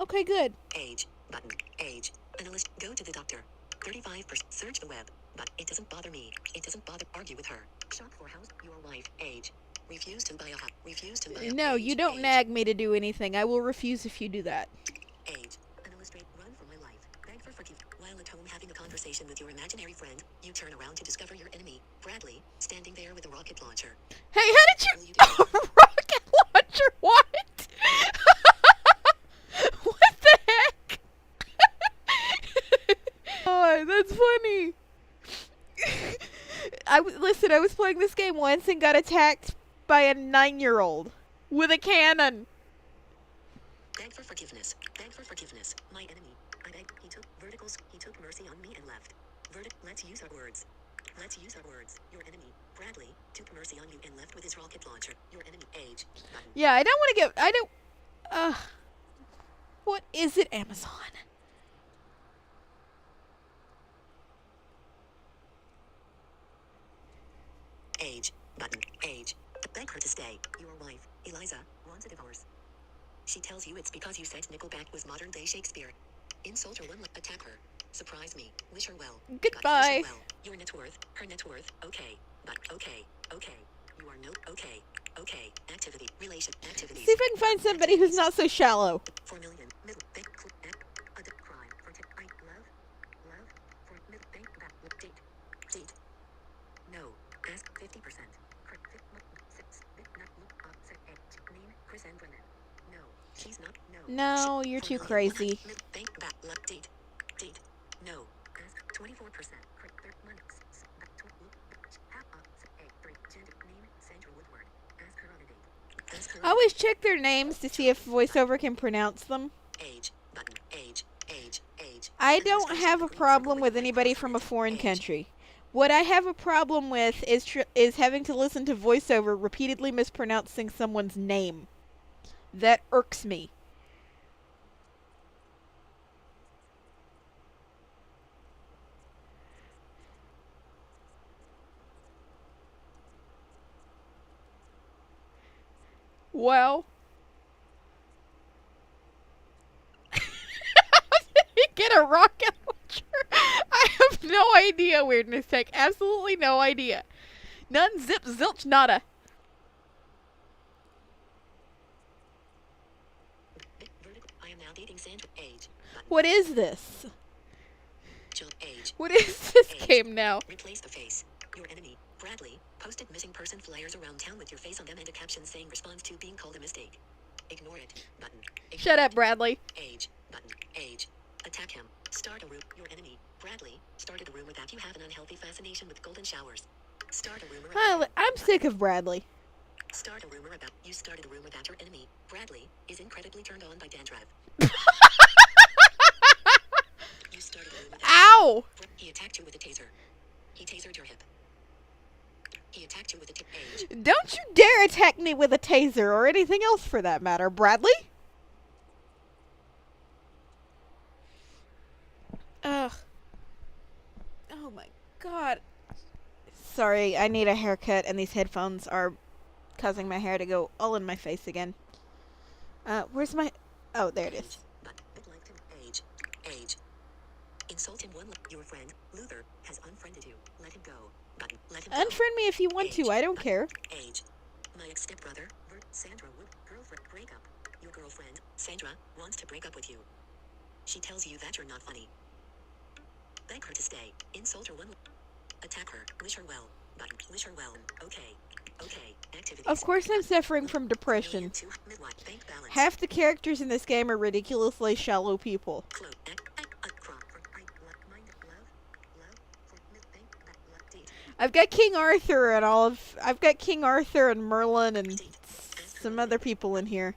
Okay, good. Age. Button. Age. Analyst. Go to the doctor. 35%. Search the web. But it doesn't bother me. It doesn't bother. Argue with her. Shop for house. Your wife. Age. Refuse to buy a house. Refuse to buy a No, age, you don't age. nag me to do anything. I will refuse if you do that. Age. An illustrate. Run for my life. Beg for forgiveness. While at home having a conversation with your imaginary friend, you turn around to discover your enemy, Bradley, standing there with a rocket launcher. Hey, how did Will you... you do it? Rocket launcher? What? What the heck? Oh, that's funny. Listen, I was playing this game once and got attacked by a 9-year-old with a cannon. Beg for forgiveness. Beg for forgiveness. My enemy. I beg. He took verticals. He took mercy on me and left. Let's use our words. Let's use our words. Your enemy, Bradley, took mercy on you and left with his rocket launcher. Your enemy. Age. Button. Yeah, I don't want to get... I don't... What is it, Amazon? Age. Button. Age. Beg her to stay. Your wife, Eliza, wants a divorce. She tells you it's because you said Nickelback was modern day Shakespeare. Insult her one. Attack her. Surprise me. Wish her well. Goodbye. Wish her well. Your net worth. Her net worth. Okay. But okay. Okay. You are no. Okay. Okay. Activity. Relation. Activities. See if I can find somebody who's not so shallow. 4 million. Middle. Bank. Crime. For tip. I love. Love. For middle. Bank. Back. Date. Date. No. Ask 50%. Name. Chris and Brennan. No. She's not. No. No, you're too crazy. Bank. Back. Date. Date. No. Ask 24%. I always check their names to see if VoiceOver can pronounce them. Age. Button. Age. Age. Age. I don't have a problem with anybody from a foreign country. What I have a problem with is having to listen to VoiceOver repeatedly mispronouncing someone's name. That irks me. Well, get a rocket launcher. I have no idea, Weirdness Tech. Absolutely no idea. None, zip, zilch, nada. I am now dating Sandra. Age. Button. What is this? Job. Age. What is this Age. game now? Replace the face. Your enemy, Bradley, posted missing person flyers around town with your face on them and a caption saying response to being called a mistake. Ignore it. Button. Ignore Shut up, it. Bradley. Age. Button. Age. Attack him. Start a rumor. Your enemy, Bradley, started a rumor that you have an unhealthy fascination with golden showers. Start a rumor about I'm sick of Bradley. Start a rumor about you started a rumor that your enemy, Bradley, is incredibly turned on by dandruff. You started a rumor that Ow! he attacked you with a taser. He tasered your hip. He attacked you with a age. Don't you dare attack me with a taser or anything else for that matter, Bradley. Ugh. Oh my god. Sorry, I need a haircut and these headphones are causing my hair to go all in my face again. Where's my... Oh, there it is. But like him. Age. Age. Insult him one. Your friend, Luther, has unfriended you. Let him go. Button. Let him go. Unfriend me if you want to. I don't care. Age. My ex-stepbrother, Sandra Wood, girlfriend, break up. Your girlfriend, Sandra, wants to break up with you. She tells you that you're not funny. Beg her to stay. Insult her one. Attack her. Wish her well. Button. Wish her well. Okay. Okay. Activities. Of course I'm suffering from depression. Half the characters in this game are ridiculously shallow people. I've got King Arthur and I've got King Arthur and Merlin and some other people in here.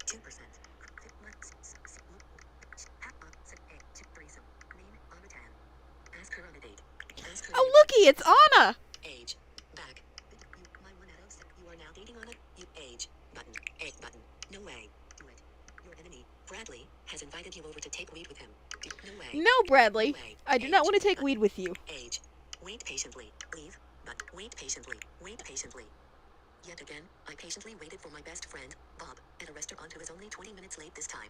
Oh, looky, it's Anna! Age. Back. You are now dating Anna. You age. Button. Age button. No way. Do it. Your enemy, Bradley, has invited you over to take weed with him. No way. No, Bradley. No way. I do not want to take weed with you. Age. Wait patiently. Leave. But wait patiently. Wait patiently. Yet again, I patiently waited for my best friend, Bob, at a restaurant who was only 20 minutes late this time.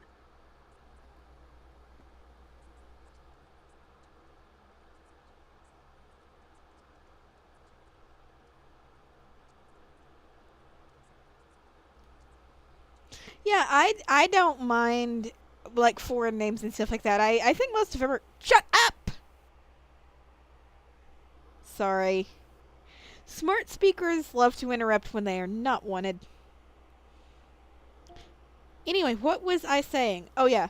Yeah, I don't mind like foreign names and stuff like that. I think most of them are... Shut up! Sorry. Smart speakers love to interrupt when they are not wanted. Anyway, what was I saying? Oh yeah.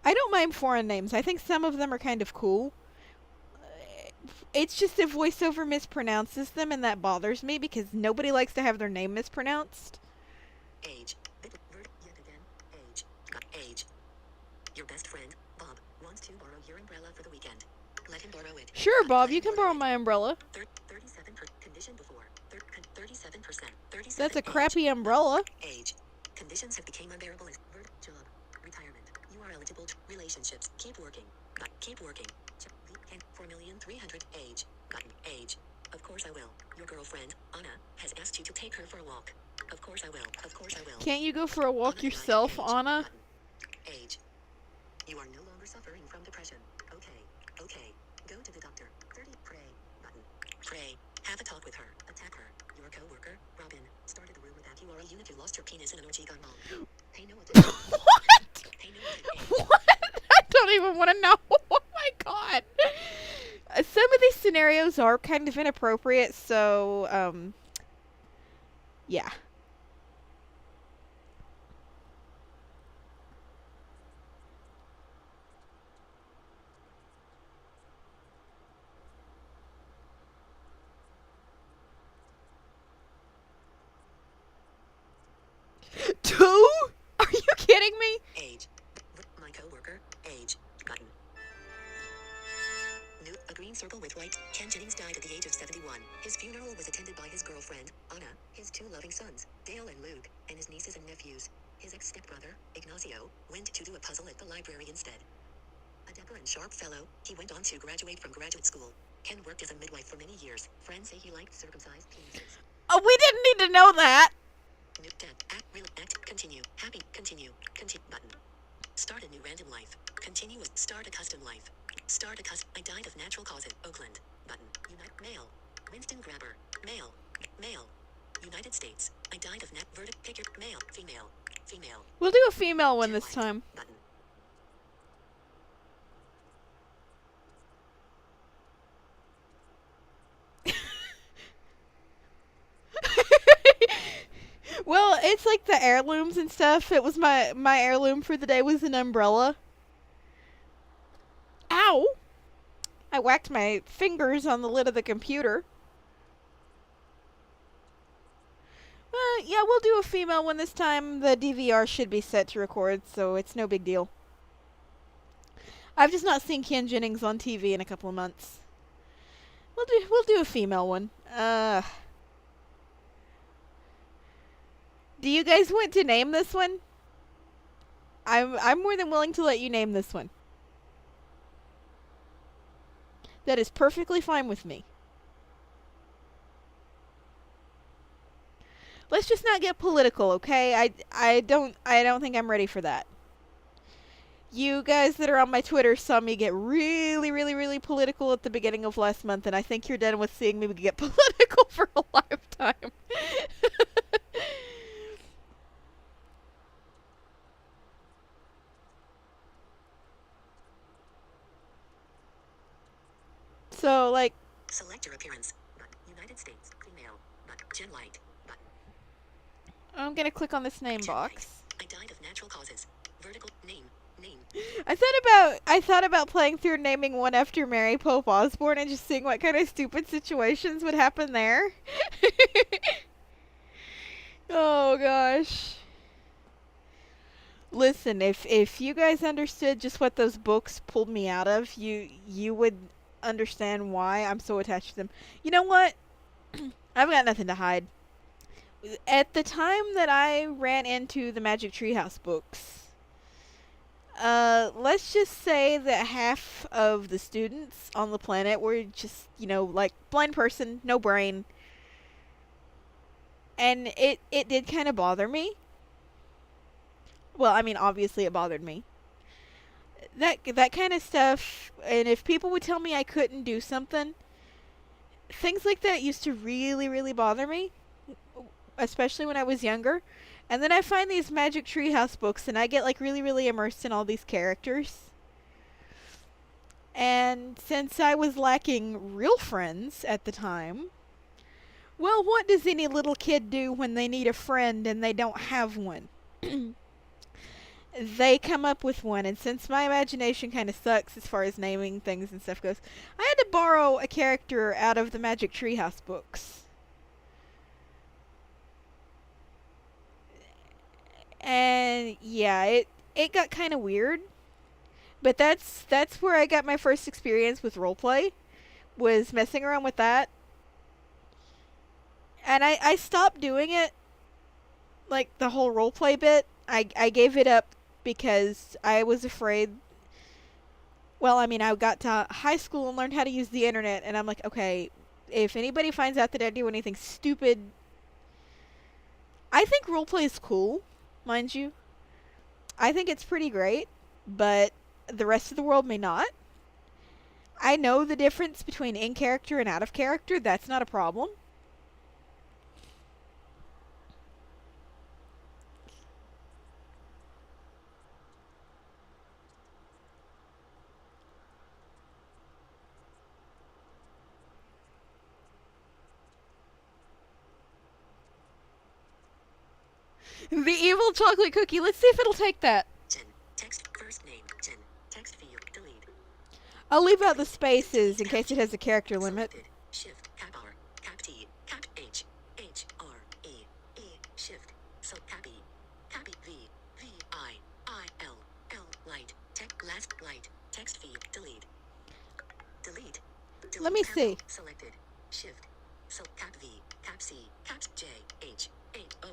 I don't mind foreign names. I think some of them are kind of cool. It's just if voiceover mispronounces them and that bothers me because nobody likes to have their name mispronounced. Age. Yet again. Age. Age. Your best friend, Bob, wants to borrow your umbrella for the weekend. Let him borrow it. Sure, Bob, you can borrow my umbrella. 37 condition before. 37%. 37. That's a crappy umbrella. Age. Conditions have become unbearable as job, retirement. You are eligible to relationships. Keep working. But keep working. 4,300,000. Age. Button. Age. Of course I will. Your girlfriend, Anna, has asked you to take her for a walk. Of course I will. Of course I will. Can't you go for a walk Anna yourself, age. Anna? Button. Age. You are no longer suffering from depression. Okay. Okay. Go to the doctor. 30. Pray. Button. Pray. Have a talk with her. Attack her. Your co-worker, Robin, started the rumor that you are a unit who lost your penis in an orgy gone wrong. Pay no attention. What? Pay no attention. What? I don't even want to know. Oh my god. Some of these scenarios are kind of inappropriate, so, yeah. Two? Are you kidding me? Age. My co-worker, age. Button. New, a green circle with white. Ken Jennings died at the age of 71. His funeral was attended by his girlfriend, Anna, his two loving sons, Dale and Luke, and his nieces and nephews. His ex-stepbrother, Ignacio, went to do a puzzle at the library instead. A dapper and sharp fellow, he went on to graduate from graduate school. Ken worked as a midwife for many years. Friends say he liked circumcised penises. Oh, we didn't need to know that. New tab. Act. Real. Act. Continue. Happy. Continue. Continue. Button. Start a new random life. Continue with start a custom life. Start a custom. I died of natural causes. Oakland. Button. Male. Winston Grabber. Male. Male. United States. I died of pick your male. Female. Female. We'll do a female one this time. Button. like the heirlooms and stuff. It was my heirloom for the day was an umbrella. Ow! I whacked my fingers on the lid of the computer. Yeah, we'll do a female one this time. The DVR should be set to record, so it's no big deal. I've just not seen Ken Jennings on TV in a couple of months. We'll do a female one. Do you guys want to name this one? I'm more than willing to let you name this one. That is perfectly fine with me. Let's just not get political, okay? I don't think I'm ready for that. You guys that are on my Twitter saw me get really, really, really political at the beginning of last month, and I think you're done with seeing me get political for a lifetime. So, like, Select your appearance. Button. United States. Female. Button. Gen light. Button. I'm gonna click on this name Gen light. box. I died of natural causes. Vertical. Name. Name. I thought about playing through naming one after Mary Pope Osborne and just seeing what kind of stupid situations would happen there. Oh gosh. Listen, if you guys understood just what those books pulled me out of, you would understand why I'm so attached to them. You know what? I've got nothing to hide. At the time that I ran into the Magic Treehouse books, let's just say that half of the students on the planet were just, like blind person, no brain. And it did kind of bother me. Well, I mean, obviously it bothered me. That kind of stuff, and if people would tell me I couldn't do something, things like that used to really, really bother me, especially when I was younger. And then I find these Magic Treehouse books, and I get like really, really immersed in all these characters. And since I was lacking real friends at the time, well, what does any little kid do when they need a friend and they don't have one? They come up with one, and since my imagination kind of sucks as far as naming things and stuff goes, I had to borrow a character out of the Magic Treehouse books. And yeah, it got kind of weird, but that's where I got my first experience with roleplay, was messing around with that. And I stopped doing it, like the whole roleplay bit. I gave it up because I was afraid. Well, I mean, I got to high school and learned how to use the internet, and I'm like, okay, if anybody finds out that I do anything stupid, I think roleplay is cool, mind you. I think it's pretty great, but the rest of the world may not. I know the difference between in character and out of character. That's not a problem. The evil chocolate cookie. Let's see if it'll take that. Gen. Text. First name. Gen. Text field. Delete. I'll leave out the spaces in case it has a character limit. Selected. Shift. Cap R. Cap T. Cap H. H R E E. Shift. So Cappy. Cappy V. V I I L L. Light. Text. Last light. Text field. Delete. Delete. Let me Cap see. O. Selected. Shift. So Cap V. Cap C. Cap J H A O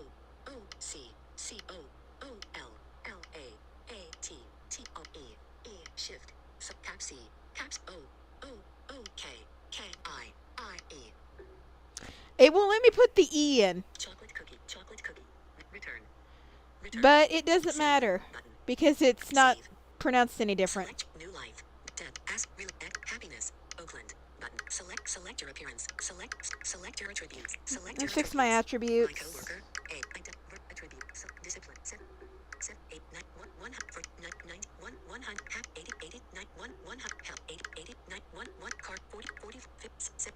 O C C O O L L A A T T O E E. Shift. So Cap C. Caps O O O K K I I E. It won't let me put the E in, Chocolate cookie. Chocolate cookie. Return. Return. but it doesn't Save matter button. because it's not Save. pronounced any different. Select new life. Tab. Ask real happiness. Oakland. Button. Select your appearance. Select your attributes. Select I your fixed my My attributes. coworker. Attribute. Discipline. Set 8 9 1 1 for 9 1 100 80 80 9 1 100 help 80 80 9, 1, 1, card, 40, 40, 50,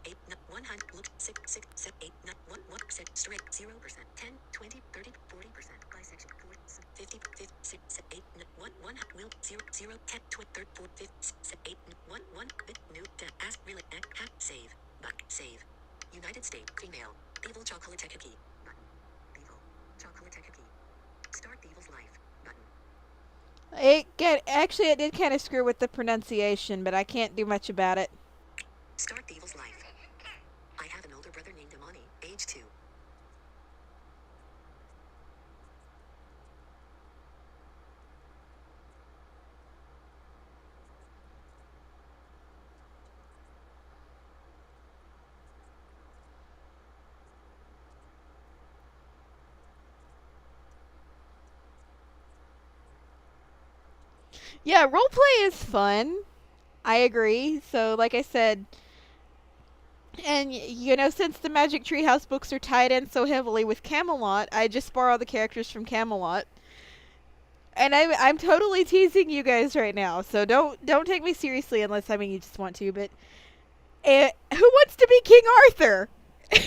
8, 9, 100, look, 6, 6, 7, 8, 9, 1, 1, percent, straight, 0%, 10, 20, 30, 40%, bisection, 4, 50, 50, 6, 8, 9, 1, 1, will, 0, 0, 10, 20, 30, 40, 50, 6, 8, 1, 1, bit, new, ask, really, save, button, save. United States, female, Evil Chocolate Key, button, Evil, Chocolate Key, start Evil's life, button. It did kind of screw with the pronunciation, but I can't do much about it. Start Evil's life. I have an older brother named Amani, age 2. Yeah, roleplay is fun. I agree. So, like I said, and since the Magic Treehouse books are tied in so heavily with Camelot, I just borrow the characters from Camelot. And I'm totally teasing you guys right now, so don't take me seriously unless you just want to. But who wants to be King Arthur? My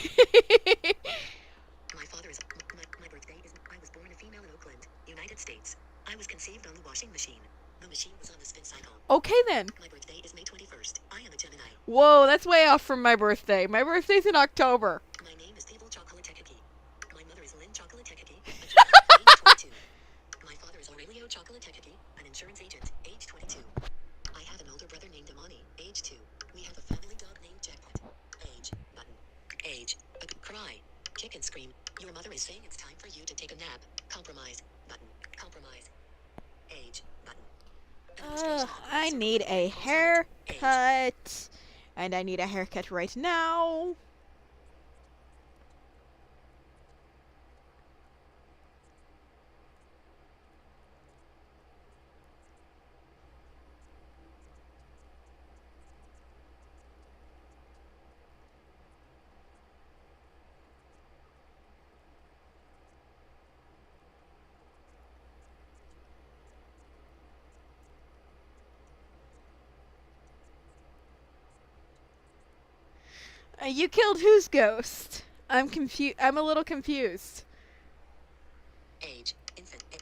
father is. My birthday is. I was born a female in Oakland, United States. I was conceived on the washing machine. The machine was on the spin cycle. Okay then. My birthday is May 21st. I am a Gemini. Whoa, that's way off from my birthday. My birthday's in October. My name is Evil Chocolate Key. My mother is Lynn Chocolate Key, age 22. My father is Aurelio Chocolate Key, an insurance agent, age 22. I have an older brother named Amani, age 2. We have a family dog named Jackpot. Age, button. Age, cry, kick and scream. Your mother is saying it's time for you to take a nap. Compromise, button. Compromise. Age, button. I need a haircut. And I need a haircut right now. You killed whose ghost? I'm confused. I'm a little confused. Age, infant, bit,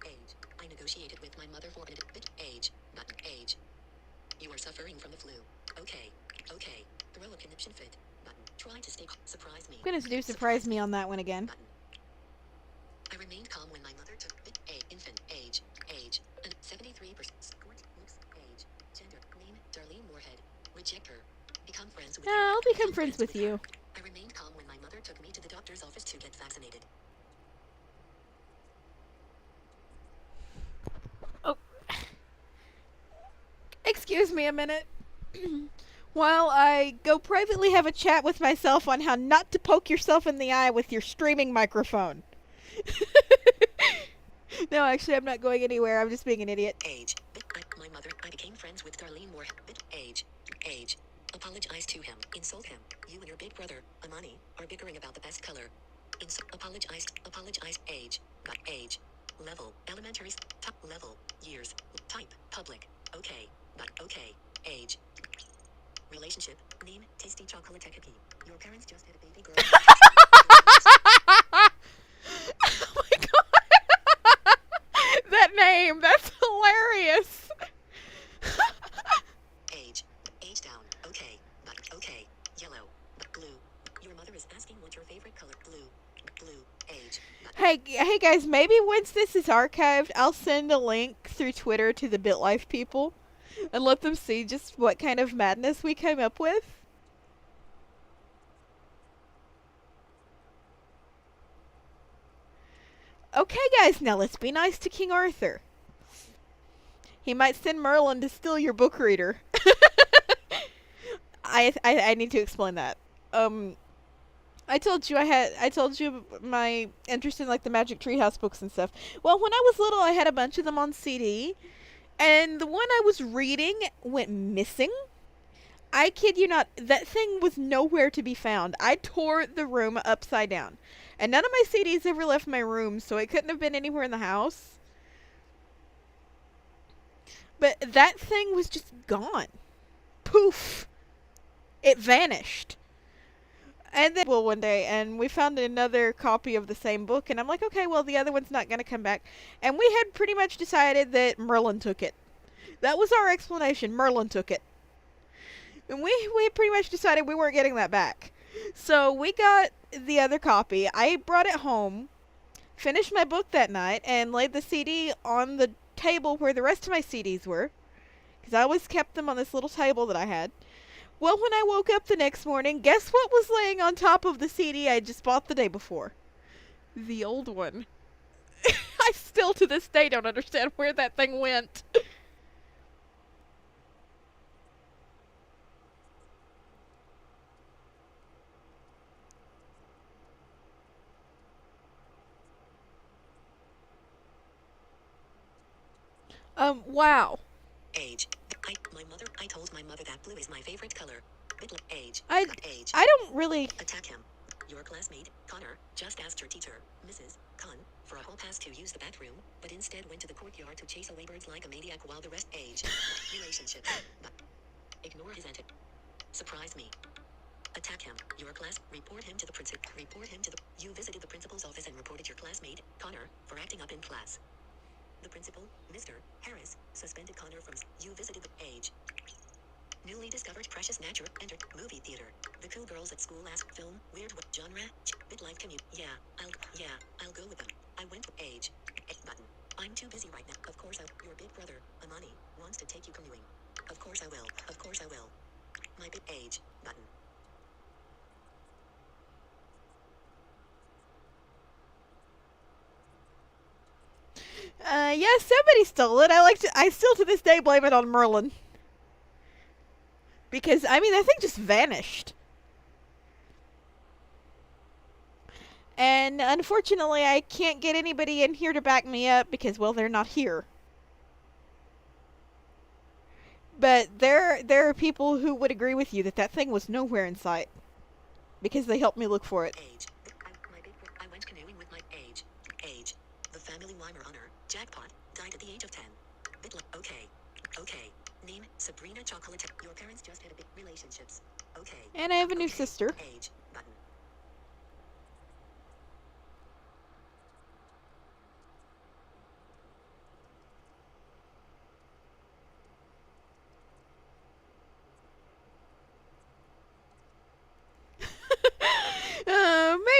age. I negotiated with my mother for a bit, age, button, age. You are suffering from the flu. Okay, okay. Throw a conniption fit, button. Try to stay, surprise me. I'm gonna do surprise me on that one again. Button. I remained calm when my mother took bit, infant, age, and 73%. Sport, looks, age, gender, name, Darlene Moorhead. Reject her. Become friends with her. I'll become friends with you. I remained calm when my mother took me to the doctor's office to get vaccinated. Oh. Excuse me a minute. While I go privately have a chat with myself on how not to poke yourself in the eye with your streaming microphone. No, actually, I'm not going anywhere. I'm just being an idiot. Age. My mother. I became friends with Darlene Moore. Age. Apologize to him. Insult him. You and your big brother, Amani, are bickering about the best color. Apologize. Age. Not age. Level. Elementary. Top level. Years. Type. Public. Okay. Not okay. Age. Relationship. Name. Tasty Chocolate Key. Your parents just had a baby girl. Oh my god! That name. That's hilarious. Age down. Okay. Not okay. Yellow. Blue. Your mother is asking what your favorite color. Blue. Age. Hey guys, maybe once this is archived, I'll send a link through Twitter to the BitLife people and let them see just what kind of madness we came up with. Okay guys, now let's be nice to King Arthur. He might send Merlin to steal your book reader. I need to explain that. I told you my interest in like the Magic Treehouse books and stuff. Well, when I was little, I had a bunch of them on CD, and the one I was reading went missing. I kid you not, that thing was nowhere to be found. I tore the room upside down, and none of my CDs ever left my room, so it couldn't have been anywhere in the house. But that thing was just gone. poof, it vanished. And then, well, one day, and we found another copy of the same book, and I'm like, okay, well, the other one's not going to come back. And we had pretty much decided that Merlin took it. That was our explanation. Merlin took it. And we pretty much decided we weren't getting that back. So we got the other copy. I brought it home, finished my book that night, and laid the CD on the table where the rest of my CDs were. Because I always kept them on this little table that I had. Well, when I woke up the next morning, guess what was laying on top of the CD I just bought the day before? The old one. I still to this day don't understand where that thing went. Wow. Age. I told my mother that blue is my favorite color. Age. I Age. I don't really. Attack him. Your classmate, Connor, just asked her teacher, Mrs. Con, for a hall pass to use the bathroom, but instead went to the courtyard to chase away birds like a maniac while the rest age. Relationship. Ignore his antic. Surprise me. Attack him. Your class. Report him to the principal. Report him to the. You visited the principal's office and reported your classmate, Connor, for acting up in class. The principal, Mr. Harris, suspended Connor from. You visited the age. Newly discovered precious natural entered movie theater. The cool girls at school ask film weird what genre bitlife commute. I'll go with them. I went to age button. I'm too busy right now. Of course your big brother Amani wants to take you canoeing. Of course I will. Of course I will. My big age button. Yeah, somebody stole it. I still to this day blame it on Merlin. Because, I mean, that thing just vanished. And unfortunately, I can't get anybody in here to back me up because, well, they're not here. But there are people who would agree with you that that thing was nowhere in sight. Because they helped me look for it. Age. I went canoeing with my age. Age. The family Weimer honor, jackpot, died at the age of 10. Okay. Okay. Name, Sabrina Chocolate. Your parents just had a big relationships. Okay. And I have a new sister. Age. Button.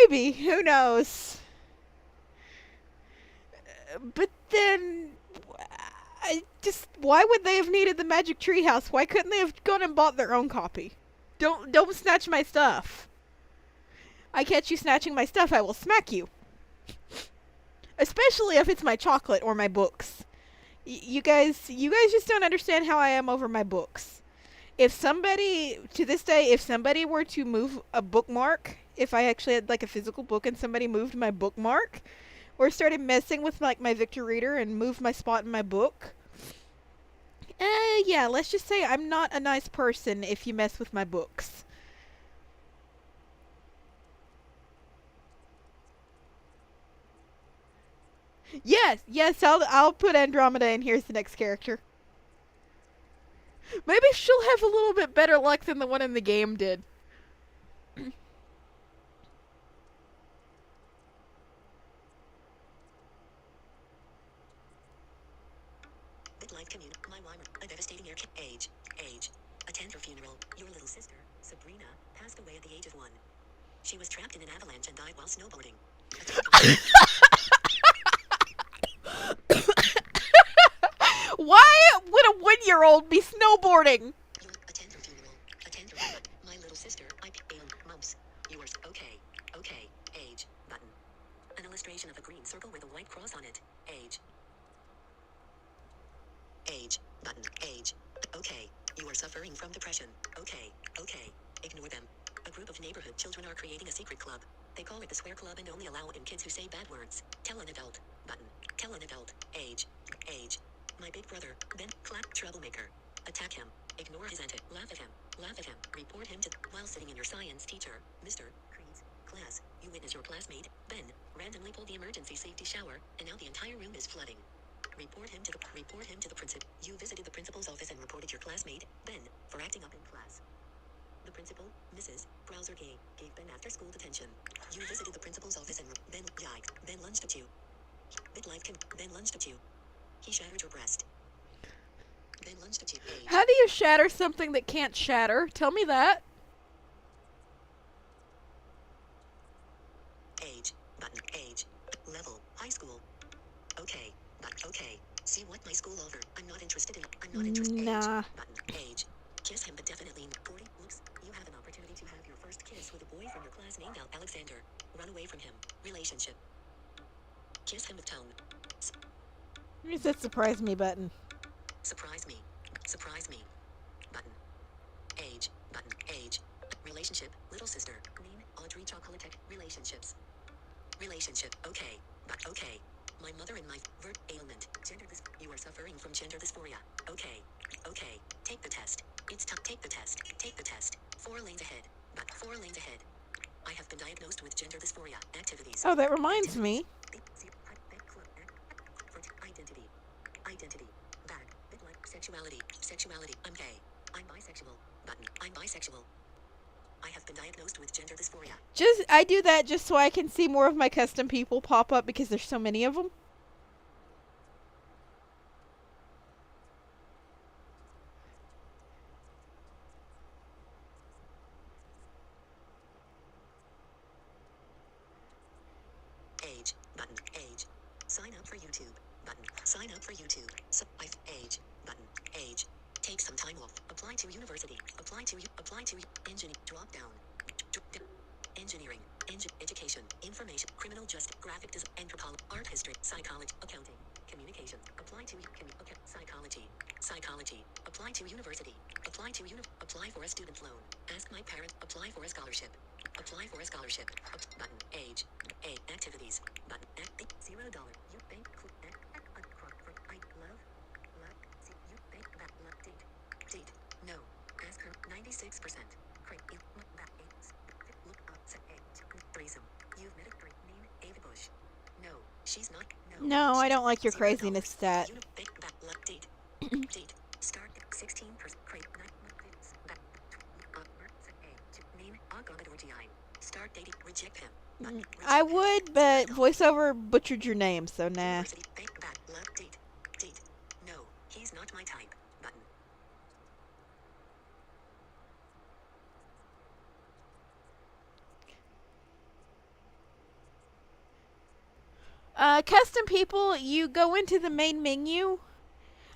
Maybe. Who knows? But then, why would they have needed the magic treehouse? Why couldn't they have gone and bought their own copy? Don't snatch my stuff. I catch you snatching my stuff, I will smack you. Especially if it's my chocolate or my books. You guys just don't understand how I am over my books. If somebody, to this day, if somebody were to move a bookmark, if I actually had like a physical book and somebody moved my bookmark, or started messing with like my Victor Reader and moved my spot in my book, yeah, let's just say I'm not a nice person if you mess with my books. Yes, I'll put Andromeda in here as the next character. Maybe she'll have a little bit better luck than the one in the game did. Bitlife commute. My Weimer. A devastating age. Age. Attend her funeral. Your little sister, Sabrina, passed away at the age of 1. She was trapped in an avalanche and died while snowboarding. Why would a 1-year-old be snowboarding? Attend her funeral. Attend her. My little sister, mumps. Yours. Okay. Okay. Age. Button. An illustration of a green circle with a white cross on it. Age. Age. Button. Age. Okay. You are suffering from depression. Okay. Okay. Ignore them. A group of neighborhood children are creating a secret club. They call it the Swear Club and only allow in kids who say bad words. Tell an adult. Button. Tell an adult. Age. Age. My big brother, Ben, clap, troublemaker. Attack him. Ignore his antic. Laugh at him. Laugh at him. Report him to. While sitting in your science teacher, Mr. Creed's class, you witness your classmate, Ben, randomly pull the emergency safety shower, and now the entire room is flooding. Report him to the principal. You visited the principal's office and reported your classmate, Ben, for acting up in class. The principal, Mrs. Browser gave Ben after school detention. You visited the principal's office and Ben, yikes. Ben lunged at you. BitLife can. Ben lunged at you. He shattered your breast. Ben lunged at you. Age. How do you shatter something that can't shatter? Tell me that. Age. Button. Age. Level. High school. Okay. Okay. See what my school offer. I'm not interested in. I'm not interested. Nah. Age. Button. Age. Kiss him, but definitely 40. Looks. You have an opportunity to have your first kiss with a boy from your class named Alexander. Run away from him. Relationship. Kiss him with tongue. Where's that surprise me button? Surprise me. Surprise me. Button. Age. Button. Age. Relationship. Little sister. Name. Audrey Chocolate. Relationships. Relationship. Okay. But okay. My mother and my ailment. Gender you are suffering from gender dysphoria. Okay. Okay. Take the test. It's tough. Take the test. Take the test. 4 lanes ahead. But 4 lanes ahead. I have been diagnosed with gender dysphoria. Activities. Oh, that reminds me. Identity. Identity. Back. Bitlife. Sexuality. Sexuality. I'm gay. I'm bisexual. Button. I'm bisexual. I have been diagnosed with gender dysphoria. I do that just so I can see more of my custom people pop up because there's so many of them. Age. Button. Age. Sign up for YouTube. Button. Sign up for YouTube. Age. Button. Age. Take some time off. Apply to university. Apply to engineering. Drop down. Engineering. Education. Information. Criminal justice. Graphic design. Anthropology. Art history. Psychology. Accounting. Communication. Apply to psychology. Psychology. Apply to university. Apply for a student loan. Ask my parent. Apply for a scholarship. Apply for a scholarship. Button. Age. Activities. Button. $0. You bank. I love. See, you bank that love date. Date. No. Ask her. 96%. Look up. Threesome. You've met a name. Ava Bush. No. She's not. No. No, I don't like your craziness stat. You bank that love date. Date. Start 16%. Name. Start dating. Reject him. I would, but voiceover butchered your name, so nah. Bank that love date. Date. No. He's not my type. Button. Custom people, you go into the main menu.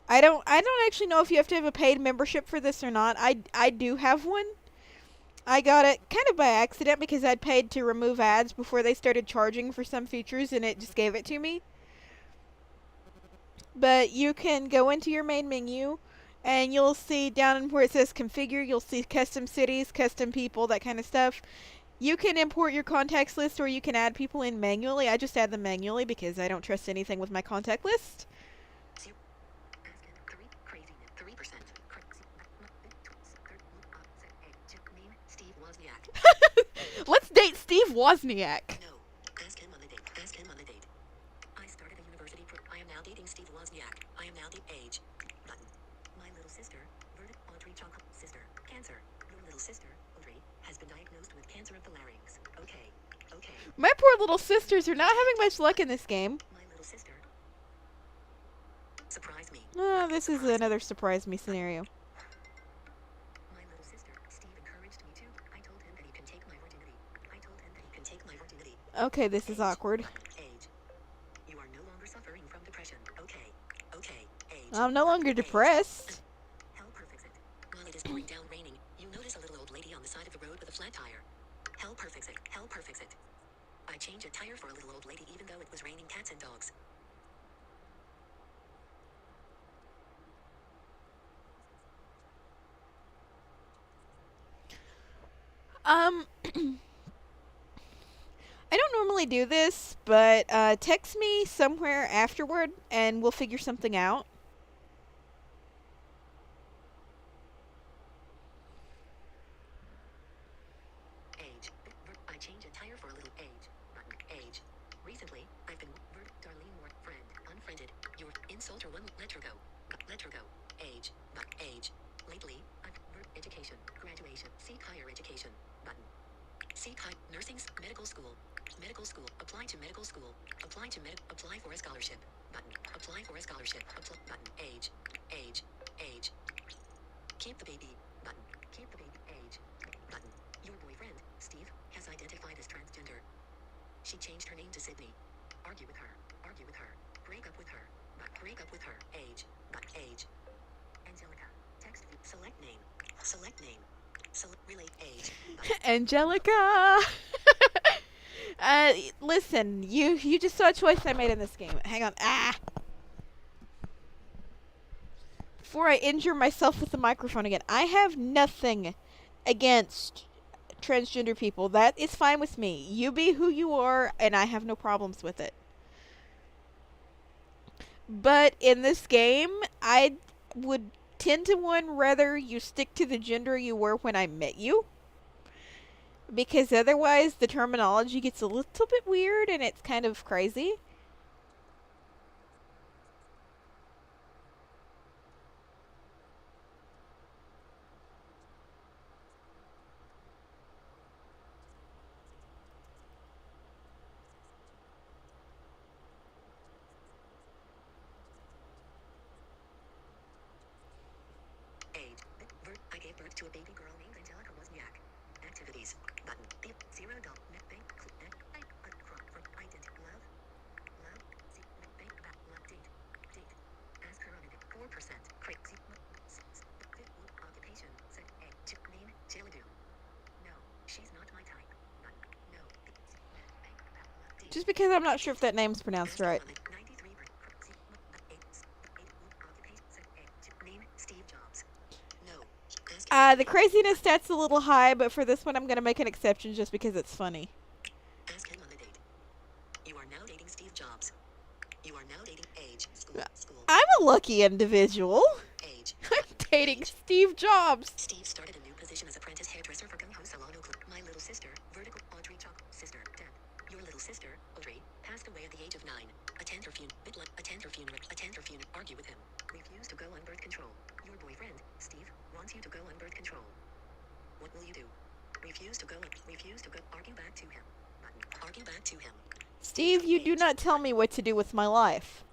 I don't actually know if you have to have a paid membership for this or not. I do have one. I got it kind of by accident because I'd paid to remove ads before they started charging for some features and it just gave it to me. But you can go into your main menu and you'll see down where it says configure, you'll see custom cities, custom people, that kind of stuff. You can import your contacts list or you can add people in manually. I just add them manually because I don't trust anything with my contact list. 3%. Let's date Steve Wozniak. No. Ask him on the date. Ask him on the date. I started a university I am now dating Steve Wozniak. I am now the age. Button. My little sister, Audrey Chocolate sister. Cancer. Your little sister, Audrey, has been diagnosed with cancer of the larynx. Okay. Okay. My poor little sisters are not having much luck in this game. My little sister. Surprise me. Oh, this is another surprise me scenario. My little sister, Steve encouraged me to. I told him that he can take my virginity. Okay, this is awkward. Age. You are no longer suffering from depression. Okay. Okay. Age. I'm no longer depressed. Hell perfects it. While it is pouring down raining, you notice a little old lady on the side of the road with a flat tire. Hell perfects it. Hell perfects it. I changed a tire for a little old lady even though it was raining cats and dogs. I don't normally do this, but text me somewhere afterward and we'll figure something out. Age. I changed a tire for a little age. Age. Recently, I've been Darlene Moore friend. Unfriended. Your insult or one. Let her go. Let her go. Age. Age. Lately. Education. Graduation. Seek higher education. Button. Seek high. Nursing. Medical school. Medical school. Apply to medical school. Apply to Apply for a scholarship. Button. Apply for a scholarship. Apply. Button. Age. Age. Age. Keep the baby. Button. Keep the baby. Age. Button. Your boyfriend, Steve, has identified as transgender. She changed her name to Sydney. Argue with her. Argue with her. Break up with her. Break up with her. Age. Age. Angelica. Text. Select name. Select name. Select relate age. Angelica. Listen, you just saw a choice I made in this game. Hang on. Before I injure myself with the microphone again, I have nothing against transgender people. That is fine with me. You be who you are, and I have no problems with it. But in this game, I would 10 to 1 rather you stick to the gender you were when I met you. Because otherwise, the terminology gets a little bit weird and it's kind of crazy. Age. I gave birth to a baby girl named Angelica Wozniak. Activities. Button. Beep. $0. Net bank. From identity. Love. Love. See. Bank. Love. Date. Date. Ask her on it. 4%. Crazy. Occupation. Set. A. Name. Jeladu. No. She's not my type. Button. No. Bank. Just because I'm not sure if that name's pronounced right. 93. Occupation. Set. A. Name. Steve Jobs. No. The craziness stat's a little high, but for this one I'm going to make an exception just because it's funny. Ask him on the date. You are now dating Steve Jobs. You are now dating age. School. I'm a lucky individual. Age. I'm dating Steve Jobs. Steve started a new position as apprentice hairdresser for Go-Ho Salon Oakland. My little sister, Vertical Audrey Chalk. Sister, Deb. Your little sister, Audrey, passed away at the age of 9. Attend her funeral. Attend her funeral. Attend her funeral. Argue with him. Refuse to go on birth control. Your boyfriend, Steve, wants you to go on birth control. What will you do? Refuse to go. Refuse to go. Argue back to him. Button. Argue back to him. Steve, you do not tell me what to do with my life.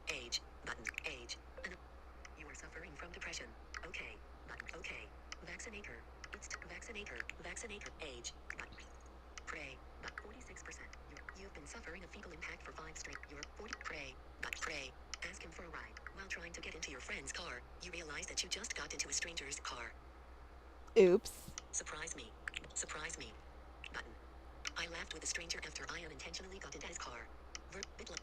Age. Button. Age. You are suffering from depression. Okay. Button. Okay. Vaccinate her. It's vaccinate her. Vaccinate her. Age. Button. Pray. But 46%. You've been suffering a fecal impact for 5 straight. You're 40. Pray. But pray. Ask him for a ride. While trying to get into your friend's car, you realize that you just got into a stranger's car. Oops. Surprise me. Surprise me. Button. I laughed with a stranger after I unintentionally got into his car.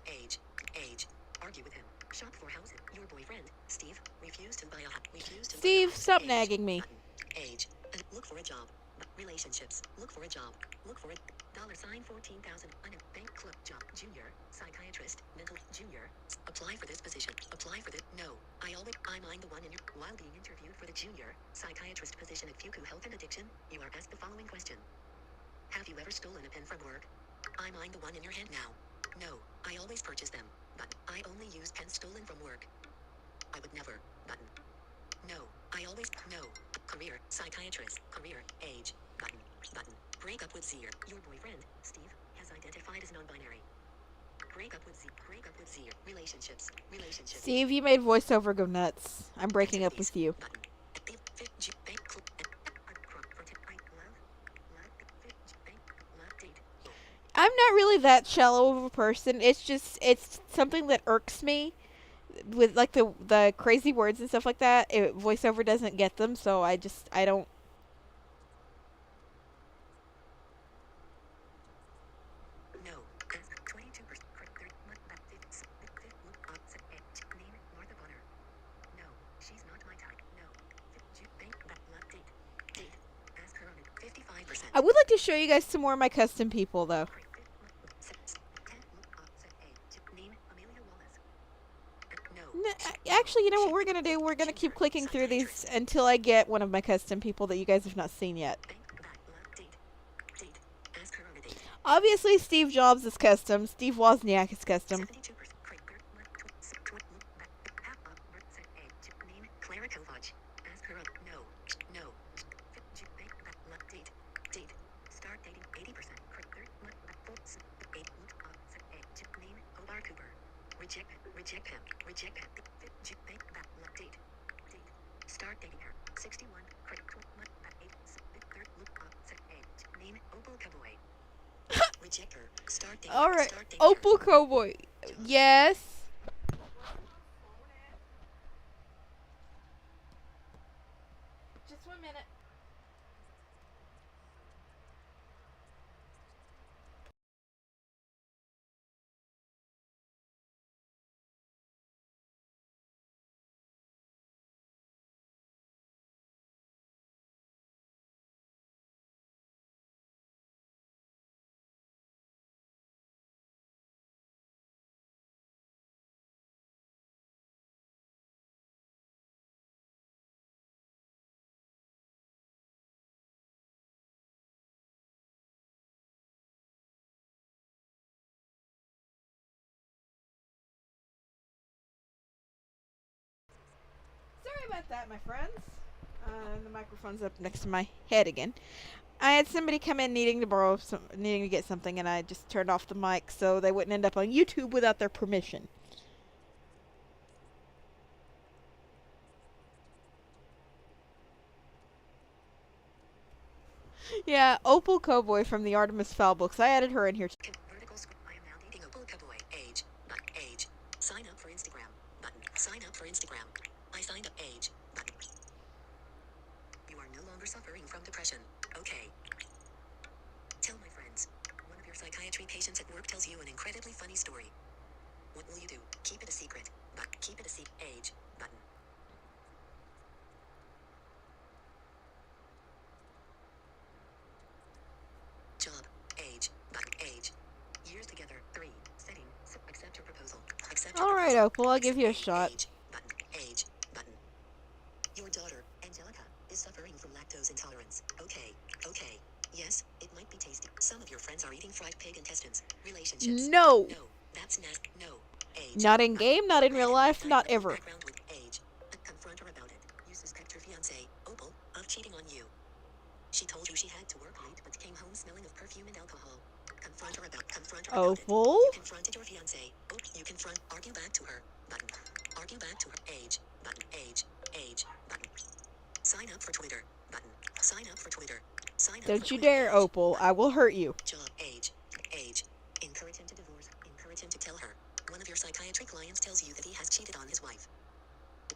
Age. Age. Argue with him. Shop for houses. Your boyfriend, Steve, refused to buy a house. Steve, stop nagging me. Button. Age. And look for a job. Relationships. Look for a job. Look for a $14,000. Bank club job. Junior. Psychiatrist. Mental. Junior. Apply for this position. Apply for this. No. I'm the one in your. While being interviewed for the junior psychiatrist position at Fuku Health and Addiction, you are asked the following question. Have you ever stolen a pen from work? I'm the one in your hand now. No. I always purchase them. But I only use pens stolen from work. I would never. Button. No. I always. No. Career. Psychiatrist. Career. Age. Button. Button. Break up with Zier. Your boyfriend, Steve, has identified as non-binary. Break up with Z. Break up with Zier. Relationships. Relationships. Steve, you made voiceover go nuts. I'm breaking up with you. Button. I'm not really that shallow of a person. It's something that irks me with like the crazy words and stuff like that. Voiceover doesn't get them, so I don't. No. 22%. Name Martha Bonner. No. She's not my type. No. Date. Ask her on it. 55%. I would like to show you guys some more of my custom people, though. Name Amelia Wallace. Actually, you know what we're gonna do? We're gonna keep clicking through these until I get one of my custom people that you guys have not seen yet. Date. Obviously, Steve Jobs is custom. Steve Wozniak is custom. 72%. Name Clara Kovac. Ask her up. No. No. Date. Date. Start dating 80%. Name Obar Cooper. Reject. Reject him. Reject him. Date. Date. Start dating her. 61. Name Opal Cowboy. Reject her. Start dating. All right, Start dating Opal Cowboy. Yes. Just 1 minute. Sorry about that, my friends. The microphone's up next to my head again. I had somebody come in needing to get something, and I just turned off the mic so they wouldn't end up on YouTube without their permission. Yeah, Opal Cowboy from the Artemis Fowl books. I added her in here. Vertical scroll. I am now dating Opal Cowboy. Age. Age. Sign up for Instagram. Button. Sign up for Instagram. I signed up. Age. Button. You are no longer suffering from depression. Okay. Tell my friends. One of your psychiatry patients at work tells you an incredibly funny story. What will you do? Keep it a secret. But keep it a secret. Age. Button. Job. Age. Button. Age. Years together. 3. Setting. Accept your proposal. Accept your All right, proposal. Opal, I'll give you a Accept shot. Age. Button. Age. Button. Your daughter, Angelica, is suffering from lactose intolerance. Okay. Okay. Yes, it might be tasty. Some of your friends are eating fried pig intestines. Relationships. No. No. That's nasty. No. Age. Not in game, not in real life, not ever. Background with age. Confront her about it. You suspect your fiancé, Opal, of cheating on you. She told you she had to work late but came home smelling of perfume and alcohol. Confront her about it. Opal? You confronted your fiancé. You confront. Argue back to her. Button. Argue back to her. Age. Button. Age. Age. Button. Sign up for Twitter. Button. Sign up for Twitter. Sign up Don't for you Twitter. dare, Age. Opal. Button. I will hurt you. Job. Age. Age. Encourage him to divorce. Encourage him to tell her. One of your psychiatry clients tells you that he has cheated on his wife.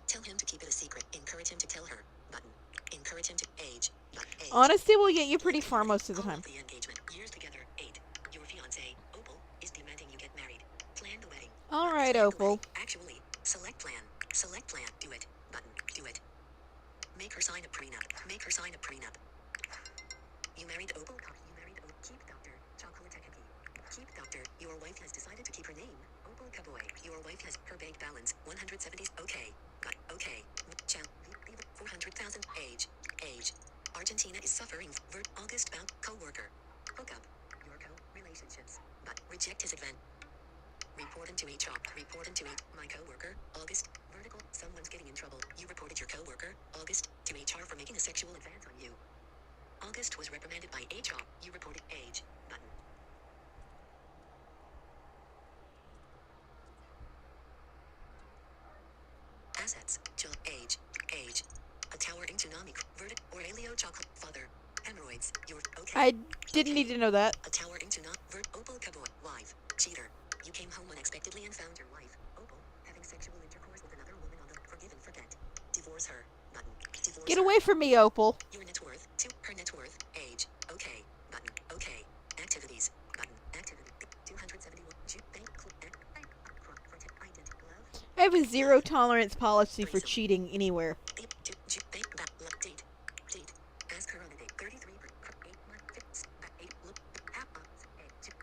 Tell him to keep it a secret. Encourage him to tell her. Button. Encourage him to age. Age. Honesty will get you pretty far most of the Call time. off the engagement. Years together. 8. Your fiancé, Opal, is demanding you get married. Plan the wedding. All right, Plan the Opal. wedding. Actually, select plan. Select plan. Do it. Button. Do it. Make her sign a prenup. Make her sign a prenup. You married Opal. You married Opal. Keep Doctor. Chocolate cookie. Keep Doctor. Your wife has decided to keep her name. Opal Cowboy. Your wife has her bank balance 170. Okay. Got. Okay. Chow. 400,000. Age. Age. Argentina is suffering. August bound. Co-worker. Hookup. Your relationships. But reject his advent. Report him to HR. Report him to my co-worker. August. Vertical. Someone's getting in trouble. You reported your co-worker, August, to HR for making a sexual advance on you. August was reprimanded by HR. You reported age. Button. Assets. Job. Age. Age. A towering tsunami. Verdict. Aurelio chocolate. Father. Hemorrhoids. Your. Okay. I didn't need to know that. A towering tsunami. Opal Cowboy. Wife. Cheater. You came home unexpectedly and found your wife, Opal, having sexual intercourse with another woman on the forgive and forget. Divorce her. Button. Divorce Get her. away from me, Opal. Your net worth. To her net worth. Age. Okay. Button. Okay. Activities. Button. Activity. 271. Bank. Identity. Love. I have a zero tolerance policy for cheating anywhere. Date. Date. Ask her on a date. 33. 8 months. 8. Look.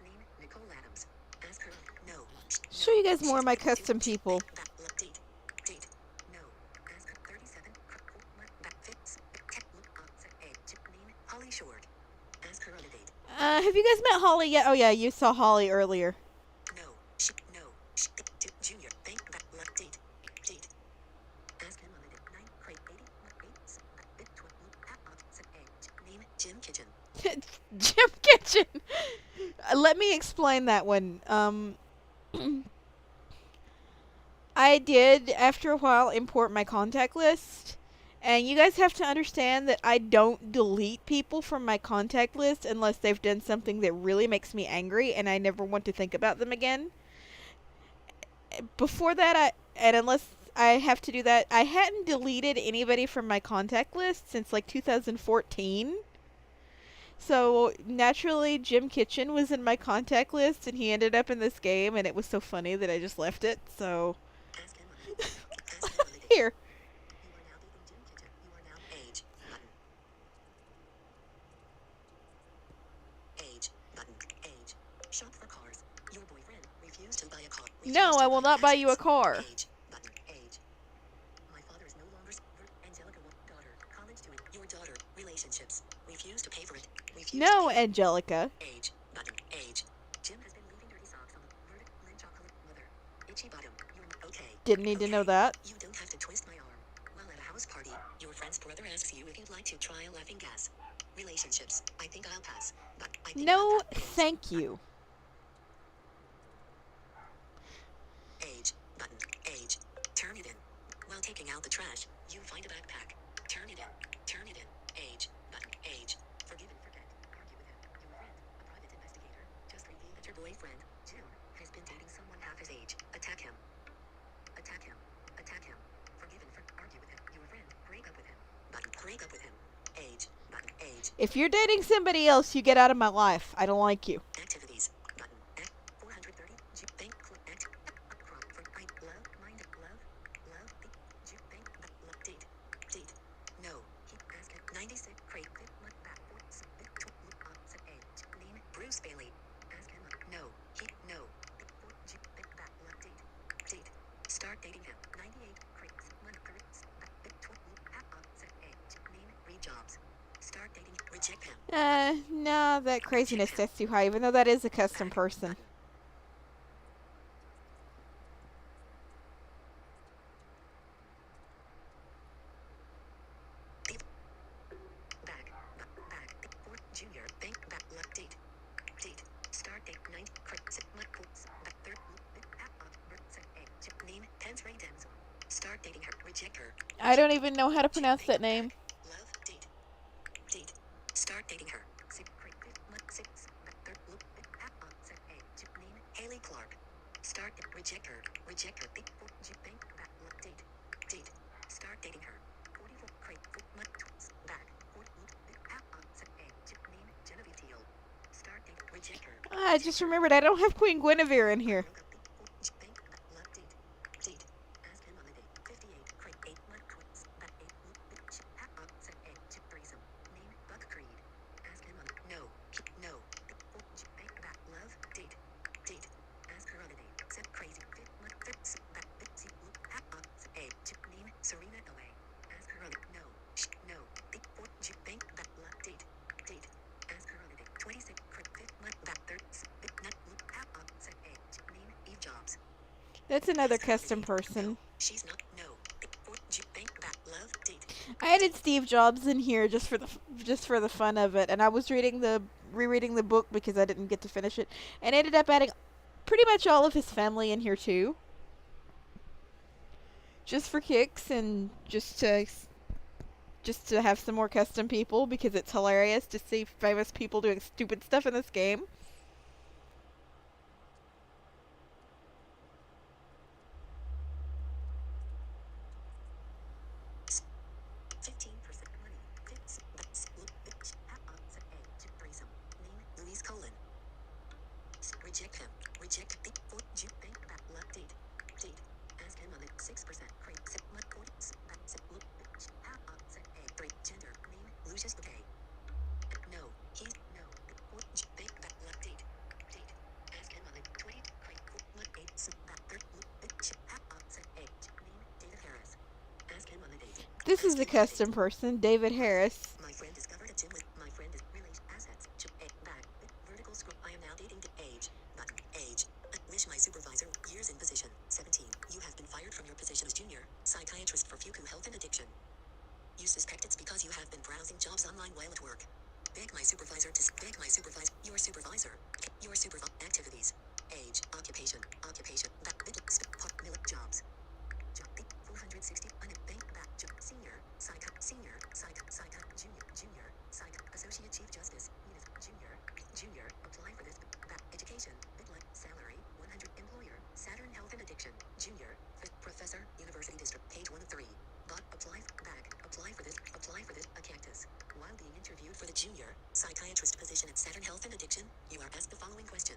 Name. Nicole Adams. Ask her. No. Show you guys more of my custom people. Date. Date. No. Ask her. 37. Fits. Look. Name. Holly Short. Ask her on a date. Have you guys met Holly yet? Oh yeah, you saw Holly earlier. No. No. Junior. Bank back left date. Date. Ask him on the 9 crate 80 bit 12 set A. Name Jim Kitchen. Jim Kitchen. Let me explain that one. I did after a while import my contact list. And you guys have to understand that I don't delete people from my contact list unless they've done something that really makes me angry and I never want to think about them again. Before that, and unless I have to do that, I hadn't deleted anybody from my contact list since like 2014. So naturally, Jim Kitchen was in my contact list, and he ended up in this game, and it was so funny that I just left it. So Ask him on the Ask him on the here, You are now beating Jim Kitchen. You are now age button. Age button. Age. Shop for cars. Your boyfriend refused to buy a car. no, Refused I to will buy not buy you a assets. car. Age button. Age. My father is no longer Angelica daughter. College student. Your daughter. Relationships. Refuse to pay for it. Refuse No, to pay. Angelica. Age button. Age. Jim has been leaving dirty socks on the verdict. Lynn chocolate mother. Itchy bottom. You're okay. Didn't need to know Okay. that. You don't have to twist my arm. While at a house party, your friend's brother asks you if you'd like to try a laughing gas. Relationships. I think I'll pass. But I think No, I'll pass. thank you. Age button. Age. Turn it in. While taking out the trash, you find a backpack. Turn it in. Turn it in. Age button. Age. Forgive and forget. Argue with him. Your friend, a private investigator, just revealed that your boyfriend, Jim, has been dating someone half his age. Attack him. Attack him. Attack him. Forgive and argue with him. Your friend, break up with him. Button. Break up with him. Age button. Age. If you're dating somebody else, you get out of my life. I don't like you. Activities button. 430. Bank act. Crop for I love mind love the bank love date date. No. He asked at 96 crate back set age name Bruce Bailey. Ask him no. He no. Back love date date. Start dating him. 98 crates set age name read jobs. Start dating. Reject him. No, that craziness that's too high, even though that is a custom person. Back. Junior. Bank. Back. Left. Date. Date. Start date. 9. Credit. Third. Set A. Name. Pence Ray Denzel. Start dating her. Reject her. I don't even know how to pronounce that name. Love. Date. Date. Start dating her. Third. Set A. Name. Haley Clark. Start. Reject her. Reject her. Bank. Back. Left. Date. Date. Start dating her. 44. Crate. Back. Name Genevieve Teal. Start date. Reject her. I just remembered I don't have Queen Guinevere in here. Bank. Love date. Date. Ask him on the date. 58. Crate. 8 month quits. Back 8. Set A. Threesome. Name Buck Creed. Ask him on no. No. Bank. Back. Love. Date. Date. Ask her on a date. Set crazy. 5 month. Back. Set A. Name Serena Away. Ask her on a no. No. Bank. Back. Love. Date. Date. Ask her on a date. 26. Crate. 5 month. Back. Third. Set A. Name Eve Jobs. That's another custom person. No. She's not. No. Bank. Back. Love. Date. I added Steve Jobs in here just for the fun of it, and I was rereading the book because I didn't get to finish it, and ended up adding pretty much all of his family in here too, just for kicks and just to have some more custom people because it's hilarious to see famous people doing stupid stuff in this game. Reject him. Reject the bank back left date. Date. Ask him on the 6% crate. Set mud points. Set look. Set A. 3. Gender. Name. Lucius Bouquet. No. He's no. Bank back left date. Date. Ask him on the 20 crate. Mud 8. Set A. Name. David Harris. Ask him on the date. This is a custom person, David Harris. My friend discovered a gym with my friend is relation assets. Back. supervisor. Years in position. 17. You have been fired from your position as junior psychiatrist for Fuku Health and Addiction. You suspect it's because you have been browsing jobs online while at work. Beg my supervisor to beg my supervisor. Your supervisor. Your activities. Age. Occupation. Occupation. Jobs. Job. 460. Bank back. Job. Senior. Junior. Associate Chief Justice. Junior. Junior. Apply for this. Education. Bitlife. Salary. 100. Employer. Saturn Health and Addiction. Junior. Professor. University District. Page 1 of 3. Apply. Back. Apply for this. Apply for this. A cactus. While being interviewed for the junior psychiatrist position at Saturn Health and Addiction, you are asked the following question.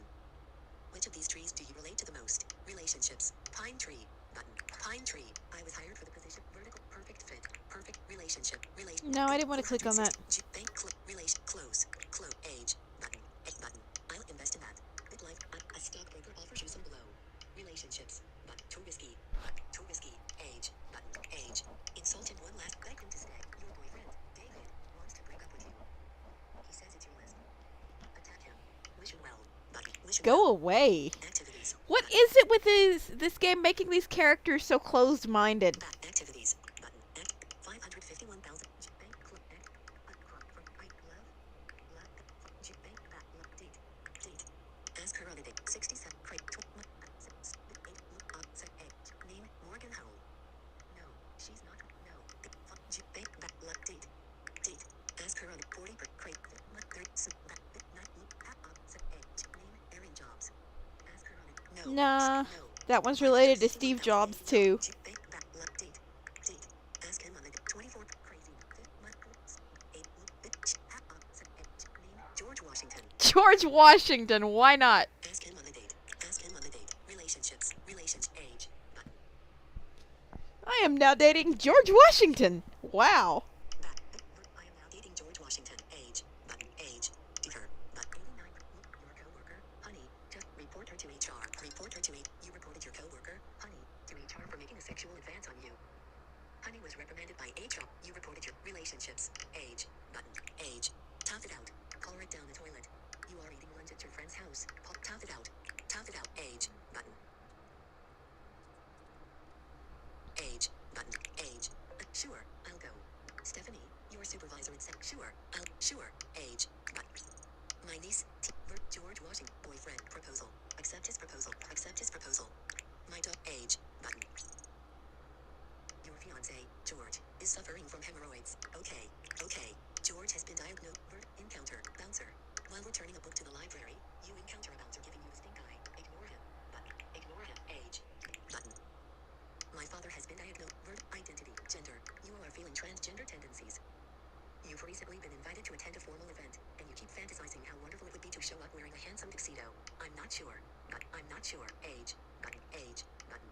Which of these trees do you relate to the most? Relationships. Pine tree. Button. Pine tree. I was hired for the position. Vertical. Perfect fit. Perfect relationship. No, I didn't want to click on that. Bank. Relation. Close. Close. Age. Button. Button. I'll invest in that. Bitlife. A stockbroker offers you some below. Relationships. Button. Too risky. Too risky. Age. Button. Age. Insulted one last. Beg him to stay. Your boyfriend, David, wants to break up with you. He says it's your list. Attack him. Wish him well. Button. Wish him Go well. away. Activities. What is it with this game making these characters so closed-minded? Activities. Button. 551,000. Bank. Date. Ask her on a date. 67. Name. Morgan Howell. No, she's not. No. Date. Date. Ask her on a 40 per crate. Name. Erin Jobs. Ask her on a no. Nah, No. that one's related to Steve Jobs too. Date. Date. Ask him on the 24 crazy. Name. George Washington. George Washington, why not? Ask him on the date. Ask him on the date. Relationships. Age. Button. I am now dating George Washington. Wow. I am now dating George Washington. Age. Button. Age. To her. But 89. Your coworker. Honey. Just report her to HR. Report her to HR. You reported your coworker. Honey. To HR for making a sexual advance on you. Honey was reprimanded by HR. You reported your relationships. Age. Button. Age. Tough it out. Call right down the toilet. You are eating lunch at your friend's house. Tough it out. Tough it out. Age. Button. Age. Button. Age. Sure. I'll go. Stephanie, your supervisor at Sure. Sure. Age. Button. My niece. George Washington. Boyfriend. Proposal. Accept his proposal. Accept his proposal. My dog. Age. Button. Your fiance, George, is suffering from hemorrhoids. Okay. Okay. George has been diagnosed. Encounter. Bouncer. While returning a book to the library, you encounter a bouncer giving you the stink eye. Ignore him. Button. Ignore him. Age. Button. My father has been diagnosed. Identity. Gender. You are feeling transgender tendencies. You've recently been invited to attend a formal event, and you keep fantasizing how wonderful it would be to show up wearing a handsome tuxedo. I'm not sure. But I'm not sure. Age. Button. Age. Button.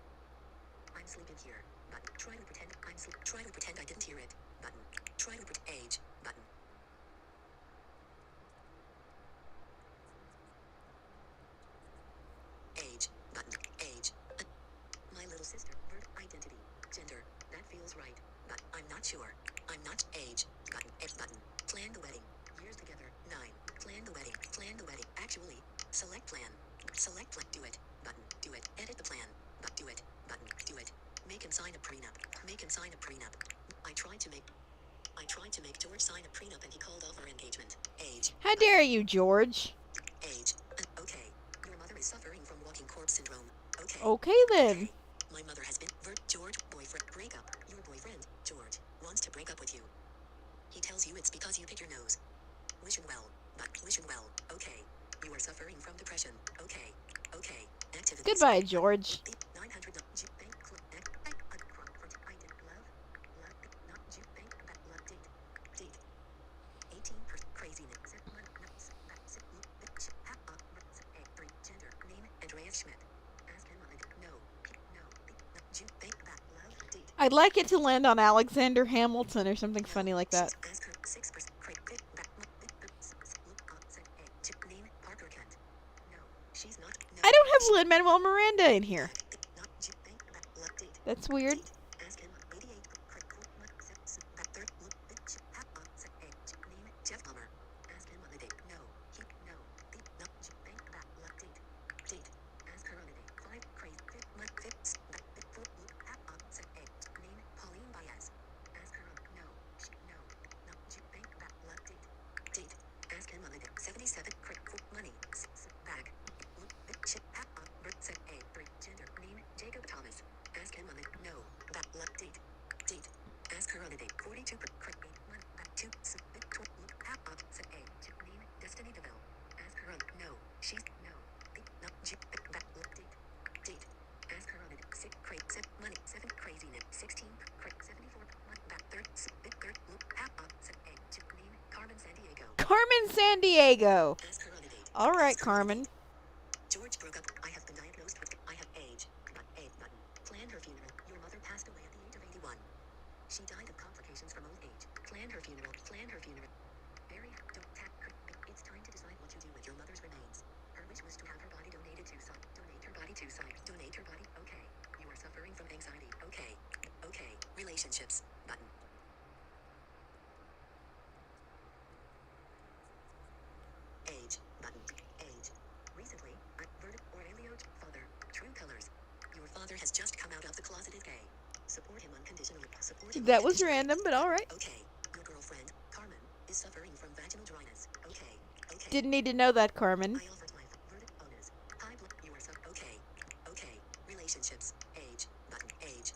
I'm sleeping here. Button. Try to pretend Try to pretend I didn't hear it. Button. Try to pretend. Age. Button. Age. Button. Age. My little sister. Identity. Gender. That feels right. But I'm not sure. I'm not. Age. Button. Button. Plan the wedding. Years together. 9. Plan the wedding. Plan the wedding. Actually. Select plan. Select plan. Do it. Button. Do it. Edit the plan. But do it. Button. Do it. Make him sign a prenup. Make him sign a prenup. I tried to make George sign a prenup and he called off our engagement. Age. How dare you, George? Age. Okay. Your mother is suffering from walking corpse syndrome. Okay. Okay then. Okay. My mother has been George boyfriend break up. Your boyfriend, George, wants to break up with you. He tells you it's because you pick your nose. Wish him well. But wish him well. Okay. You are suffering from depression. Okay. Okay. Activities. Goodbye, George. 900 date. 18 craziness. Gender. Name. Andreas Schmidt. Ask him on the no. Love. Date. I'd like it to land on Alexander Hamilton or something funny like that. Ask her 6%. Name. Parker Kent. No. She's not. No. I don't have Lin-Manuel Miranda in here. Date. That's weird. Ask him. 88. Name. Jeff Plummer. Ask him on the date. No. He. No. Date. Ask her on a date. 5. money 7 craziness 16 74 back third bit third look app up a to name Carmen San Diego. Carmen San Diego. Ask her on a date. All right, Ask her on a Carmen. date. George broke up. I have been diagnosed with. I have age. A button. Plan her funeral. Your mother passed away at the age of 81. She died of complications from old age. Plan her funeral. Plan her funeral. Bury her. Don't tap her. It's time to decide what to do with your mother's remains. Her wish was to have her body donated to site. Donate her body to site. Donate her body. Okay. You are suffering from anxiety. Okay. Okay. Relationships. Button. Age. Button. Age. Recently, Verdict Aurelio. Father. True colors. Your father has just come out of the closet as gay. Support him unconditionally. Support him That was unconditionally. random, but all right. Okay. Your girlfriend, Carmen, is suffering from vaginal dryness. Okay. Okay. Didn't need to know that, Carmen. I offered my verdict bonus. High blood. You are okay. Okay. Relationships. Age. Button. Age.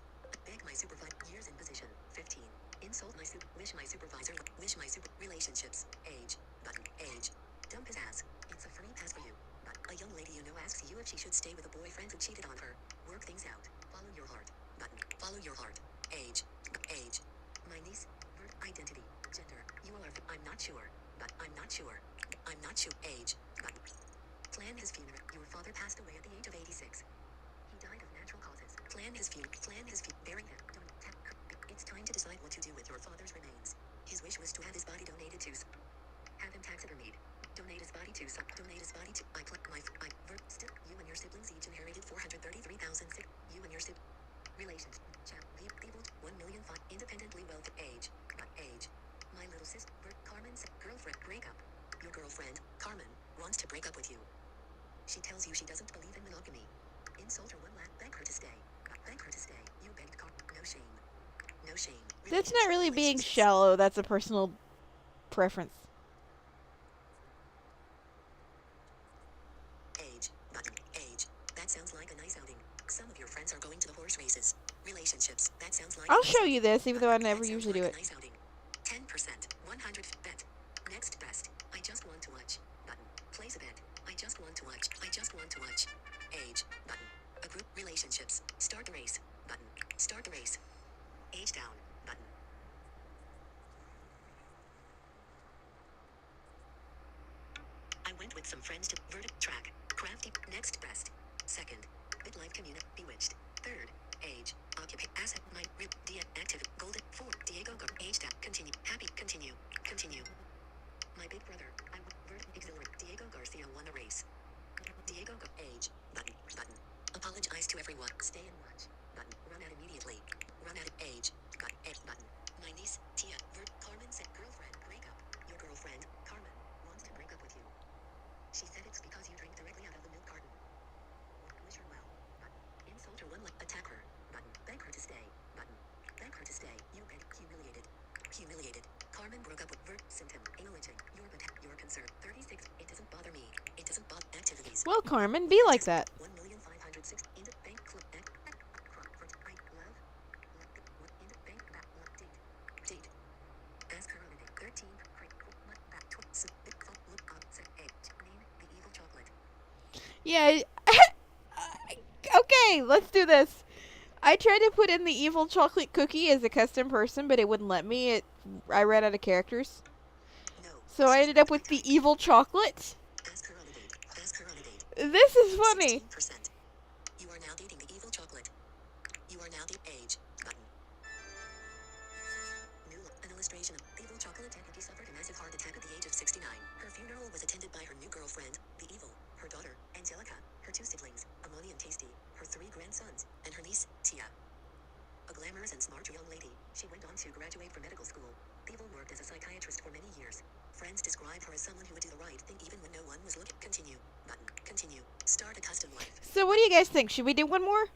Beg my supervisor. Years in position. 15. Insult my wish my supervisor. Wish my super. Relationships. Age. Button. Age. Dump his ass. It's a free pass for you. But a young lady you know asks you if she should stay with a boyfriend who cheated on her. Work things out. Follow your heart. Button. Follow your heart. Age. Age. My niece. Identity. Gender. You are. I'm not sure. But I'm not sure. I'm not sure. Age. Button. Plan his funeral. Your father passed away at the age of 86. He died of natural causes. Plan his funeral. Plan his funeral. Bury him. Don't tap. It's time to decide what to do with your father's remains. His wish was to have his body donated to. Have him taxidermied. Donate his body to. Donate his body to. Still. You and your siblings each inherited 433,000. You and your siblings. Relations. Chat. People. 1,000,005. Independently wealthy. Age. Age. My little sister. Carmen. Girlfriend. Break up. Your girlfriend, Carmen, wants to break up with you. She tells you she doesn't believe in monogamy. Insult her one last. Beg her to stay. Beg her to stay. You begged Carmen. No shame. No shame. That's not really being shallow. That's a personal preference. Age. Button. Age. That sounds like a nice outing. Some of your friends are going to the horse races. Relationships. That sounds like. I'll show you this, even though I never usually do it. Nice outing. 10%. 100. Bet. Next best. I just want to watch. Button. Place a bet. I just want to watch. I just want to watch. Age. Button. A group. Relationships. Start the race. Button. Start the race. Age down. Button. I went with some friends to verdict track. Crafty. Next best. Second. Bitlife community. Bewitched. Third. Age. Occupy. Asset. My. Active. Golden. 4. Diego. Age down. Continue. Happy. Continue. Continue. My big brother. I verdict. Exhilarate. Diego Garcia won the race. Diego. Age. Button. Button. Apologize to everyone. Stay and watch. Button. Run out immediately. Run out. Age. Button. Age. Button. My niece. Tia. Carmen said girlfriend. Break up. Your girlfriend, Carmen, wants to break up with you. She said it's because you drink directly out of the milk carton. Wish her well. Button. Insult her one. Attack her. Button. Beg her to stay. Button. Beg her to stay. You beg. Humiliated. Humiliated. Carmen broke up with symptom. Anal itching. Your concern. 36. It doesn't bother me. It doesn't bother activities. Well, Carmen, be like that. 1,506. In the bank club. I love. In the bank back. Date. Date. Ask her on a date. 13. Look up. Set A. Name the evil chocolate. Yeah. Okay, let's do this. I tried to put in the evil chocolate cookie as a custom person, but it wouldn't let me. I ran out of characters. No. So I ended up with the evil chocolate. Ask her on a date. Ask her on a date. This is funny. 16%. You are now dating the evil chocolate. You are now the age. Button. New an illustration of the evil chocolate He suffered a massive heart attack at the age of 69. Her funeral was attended by her new girlfriend, the evil, her daughter, Angelica, her 2 siblings, Amani and Tasty, her 3 grandsons, and her niece, Tia. A glamorous and smart young lady, she went on to graduate from medical school. Evil worked as a psychiatrist for many years. Friends describe her as someone who would do the right thing even when no one was looking. Continue. Button. Continue. Start a custom life. So what do you guys think? Should we do one more?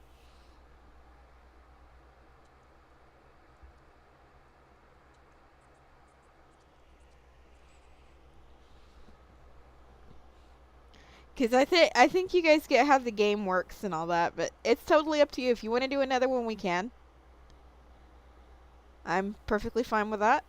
Because I think you guys get how the game works and all that, but it's totally up to you. If you want to do another one, we can. I'm perfectly fine with that.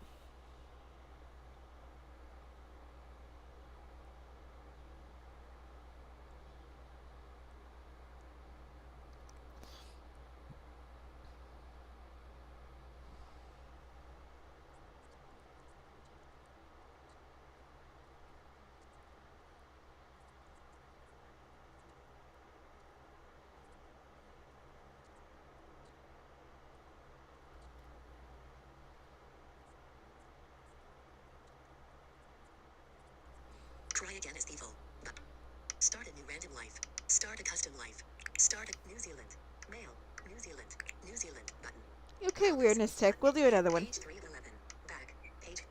Random life. Start a custom life. Start a New Zealand. Mail. New Zealand. New Zealand button. Okay, Hobbies, weirdness tech. We'll button. do another one. Page 3 of 11. Back. Page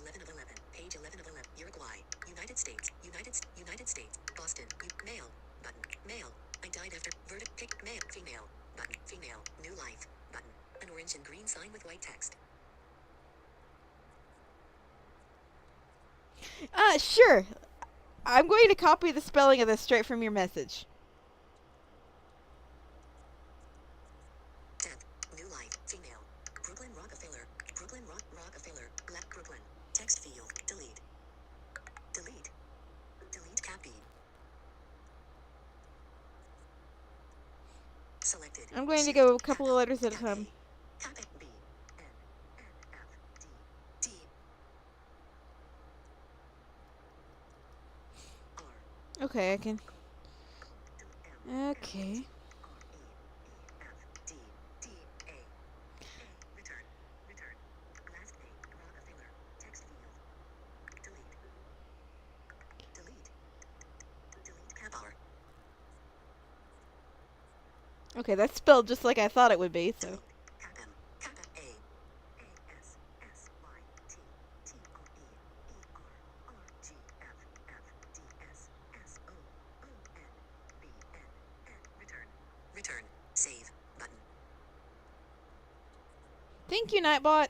11 of 11. Page 11 of 11. Uruguay. United States. United States. Boston. Mail. Button. Mail. I died after. Pick. Male. Female. Button. Female. New life. Button. An orange and green sign with white text. Sure. I'm going to copy the spelling of this straight from your message. Death. New life. Female. Brooklyn Rockefeller. Brooklyn Rockefeller. Black Brooklyn. Text field. Delete. Delete. Delete copy. Selected. I'm going to Shift. go a couple of Cap letters at a Cap time. Cap B. N. N. F. D. D. R. Okay, I can. M. Okay. R. E. E. F. D. D. A. A. Return. Return. Last name. Rockefeller. Text field. Delete. Delete. Delete cap R. Okay, that's spelled just like I thought it would be, so. Delete. Cap M. Cap A. A. S. S. Y. T. T. O. E. E. R. R. G. F. F. D. S. S. O. O. N. B. N. N. Return. Return. Save. Button. Thank you, Nightbot.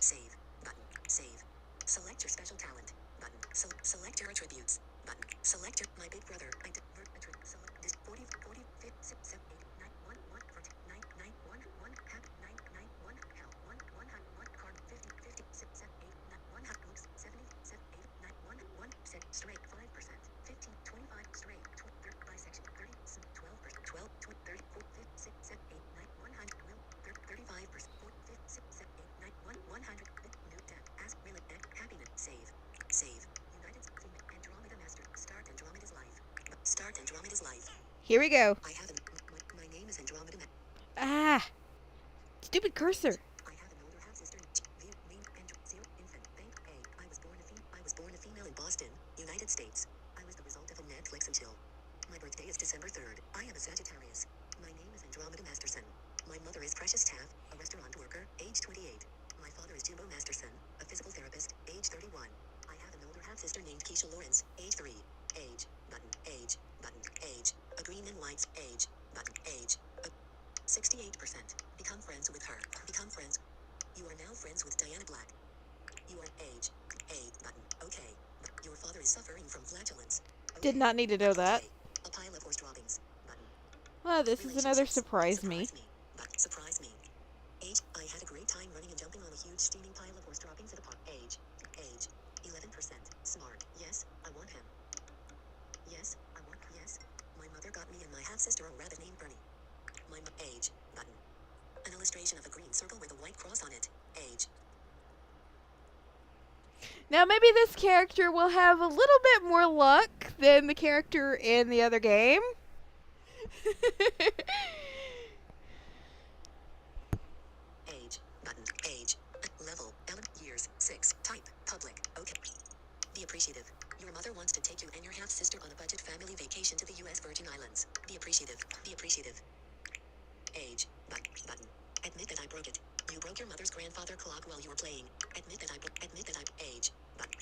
Save. Button. Save. Select your special talent. Button. Select your attributes. Button. Select your my big brother. Select this 40 40 50 7 8 9 1 1 9 9 1 1 cap 9 9 1 hell 1 1 1 card 50 50 7 8 9 1 oops 70 7 8 9 1 1 set straight 5% 15 25 straight bisection 30 12% 12 30 4 5 6 7 8 9 100 will 35% 4 5 6 7 8 9 1 100 new death as will it happiness save save United Andromeda Master start Andromeda's life start Andromeda's life. Here we go. I have my name is Andromeda. Ah! Stupid cursor. I have an older half sister. Infant. Bank A. I was born a female in Boston, United States. I was the result of a Netflix until. My birthday is December 3rd. I am a Sagittarius. My name is Andromeda Masterson. My mother is Precious Taff, a restaurant worker, age 28. My father is Jimbo Masterson, a physical therapist, age 31. I have an older half sister named Keisha Lawrence, age 3. Age. Button. Age. Button. Age. A green and white. Age. Button. Age. 68%. Become friends with her. Become friends. You are now friends with Diana Black. You are age. A. Button. Okay. Your father is suffering from flatulence. Okay. Did not need to know that. Okay. A pile of horse droppings. Button. Well, this is another Relationships. surprise me. But surprise me. Age. I had a great time running and jumping on a huge steaming pile of horse droppings at a park. Age. Age. 11%. Smart. Yes, I want him. Yes, I want. Yes. My mother got me and my half sister a rabbit named Bernie. My age. Button. An illustration of a green circle with a white cross on it. Age. Now, maybe this character will have a little bit more luck than the character in the other game. Age. Button. Age. Level. Years. 6. Type. Public. Okay. Be appreciative. Your mother wants to take you and your half-sister on a budget family vacation to the U.S. Virgin Islands. Be appreciative. Be appreciative. Age. Button. Admit that I broke it. You broke your mother's grandfather clock while you were playing. Admit that I age. Button.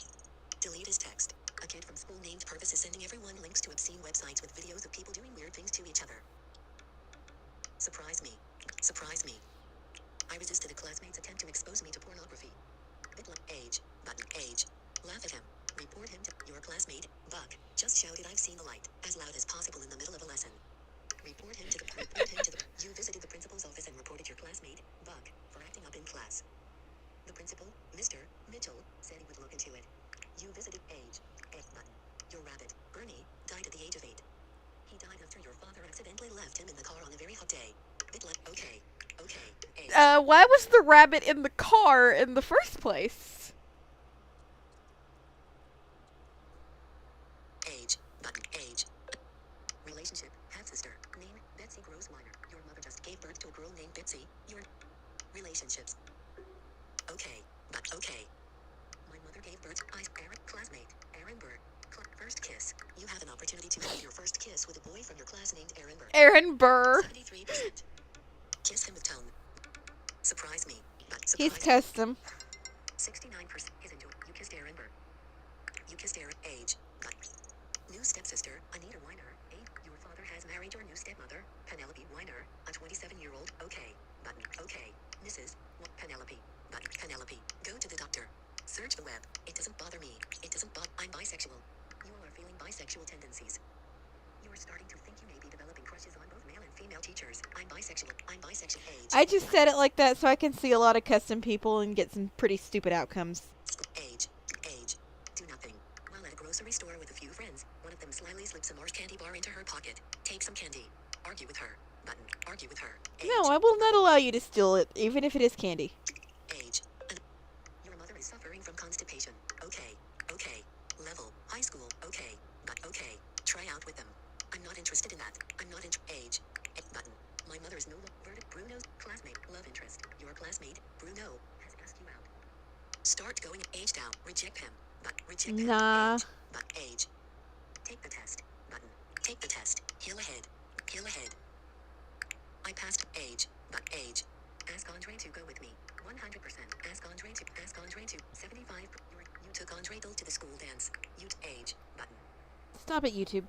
Delete his text. A kid from school named Purvis is sending everyone links to obscene websites with videos of people doing weird things to each other. Surprise me. Surprise me. I resisted a classmate's attempt to expose me to pornography. Age. Button. Age. Laugh at him. Report him to your classmate, Buck. Just shouted I've seen the light as loud as possible in the middle of a lesson. Report him to the. You visited the principal's office and reported your classmate, Buck, for acting up in class. The principal, Mr. Mitchell, said he would look into it. You visited age. Button. Your rabbit, Bernie, died at the age of 8. He died after your father accidentally left him in the car on a very hot day. Okay. Okay. Age. Why was the rabbit in the car in the first place? Age. Button. Age. Relationship. Half-sister. Name. Betsy Gross Minor. Your mother just gave birth to a girl named Betsy. Your relationships. Okay. But okay. My mother gave birth to Eric. Classmate. Aaron Burr. First kiss. You have an opportunity to have your first kiss with a boy from your class named Aaron Burr. Aaron Burr. 73%. Kiss him with tongue. Surprise me. But He's surprise me. custom. 69% is into it. You kissed Aaron Burr. You kissed Aaron. Age. But. New stepsister, Anita Weiner. Your father has married your new stepmother, Penelope Weiner, a 27-year-old. Okay. Button. Okay. Mrs. Penelope. Button. Penelope. Go to the doctor. Search the web. It doesn't bother me. It doesn't bother. I'm bisexual. You all are feeling bisexual tendencies. You are starting to think you may be developing crushes on both male and female teachers. I'm bisexual. I'm bisexual. Age. I just said it like that so I can see a lot of custom people and get some pretty stupid outcomes. Age. Age. Do nothing. While at a grocery store with a few friends, one of them slyly slips a Mars candy bar into her pocket. Take some candy. Argue with her. Button. Argue with her. Age. No, I will not allow you to steal it, even if it is candy. Age. Your mother is suffering from constipation. Okay. Okay. Level. High school. Okay. But okay. Try out with them. I'm not interested in that. I'm not in age. Button. My mother's no verdict. Bruno's classmate. Love interest. Your classmate, Bruno, has asked you out. Start going age down. Reject him. But reject him. Nah. Age. But age. Take the test. Button. Take the test. Heal ahead. Heal ahead. I passed age. But age. Ask Andre to go with me. 100%. Ask Andre to. Ask Andre to. 75. You took Andre to the school dance. You age. Button. Stop it, YouTube.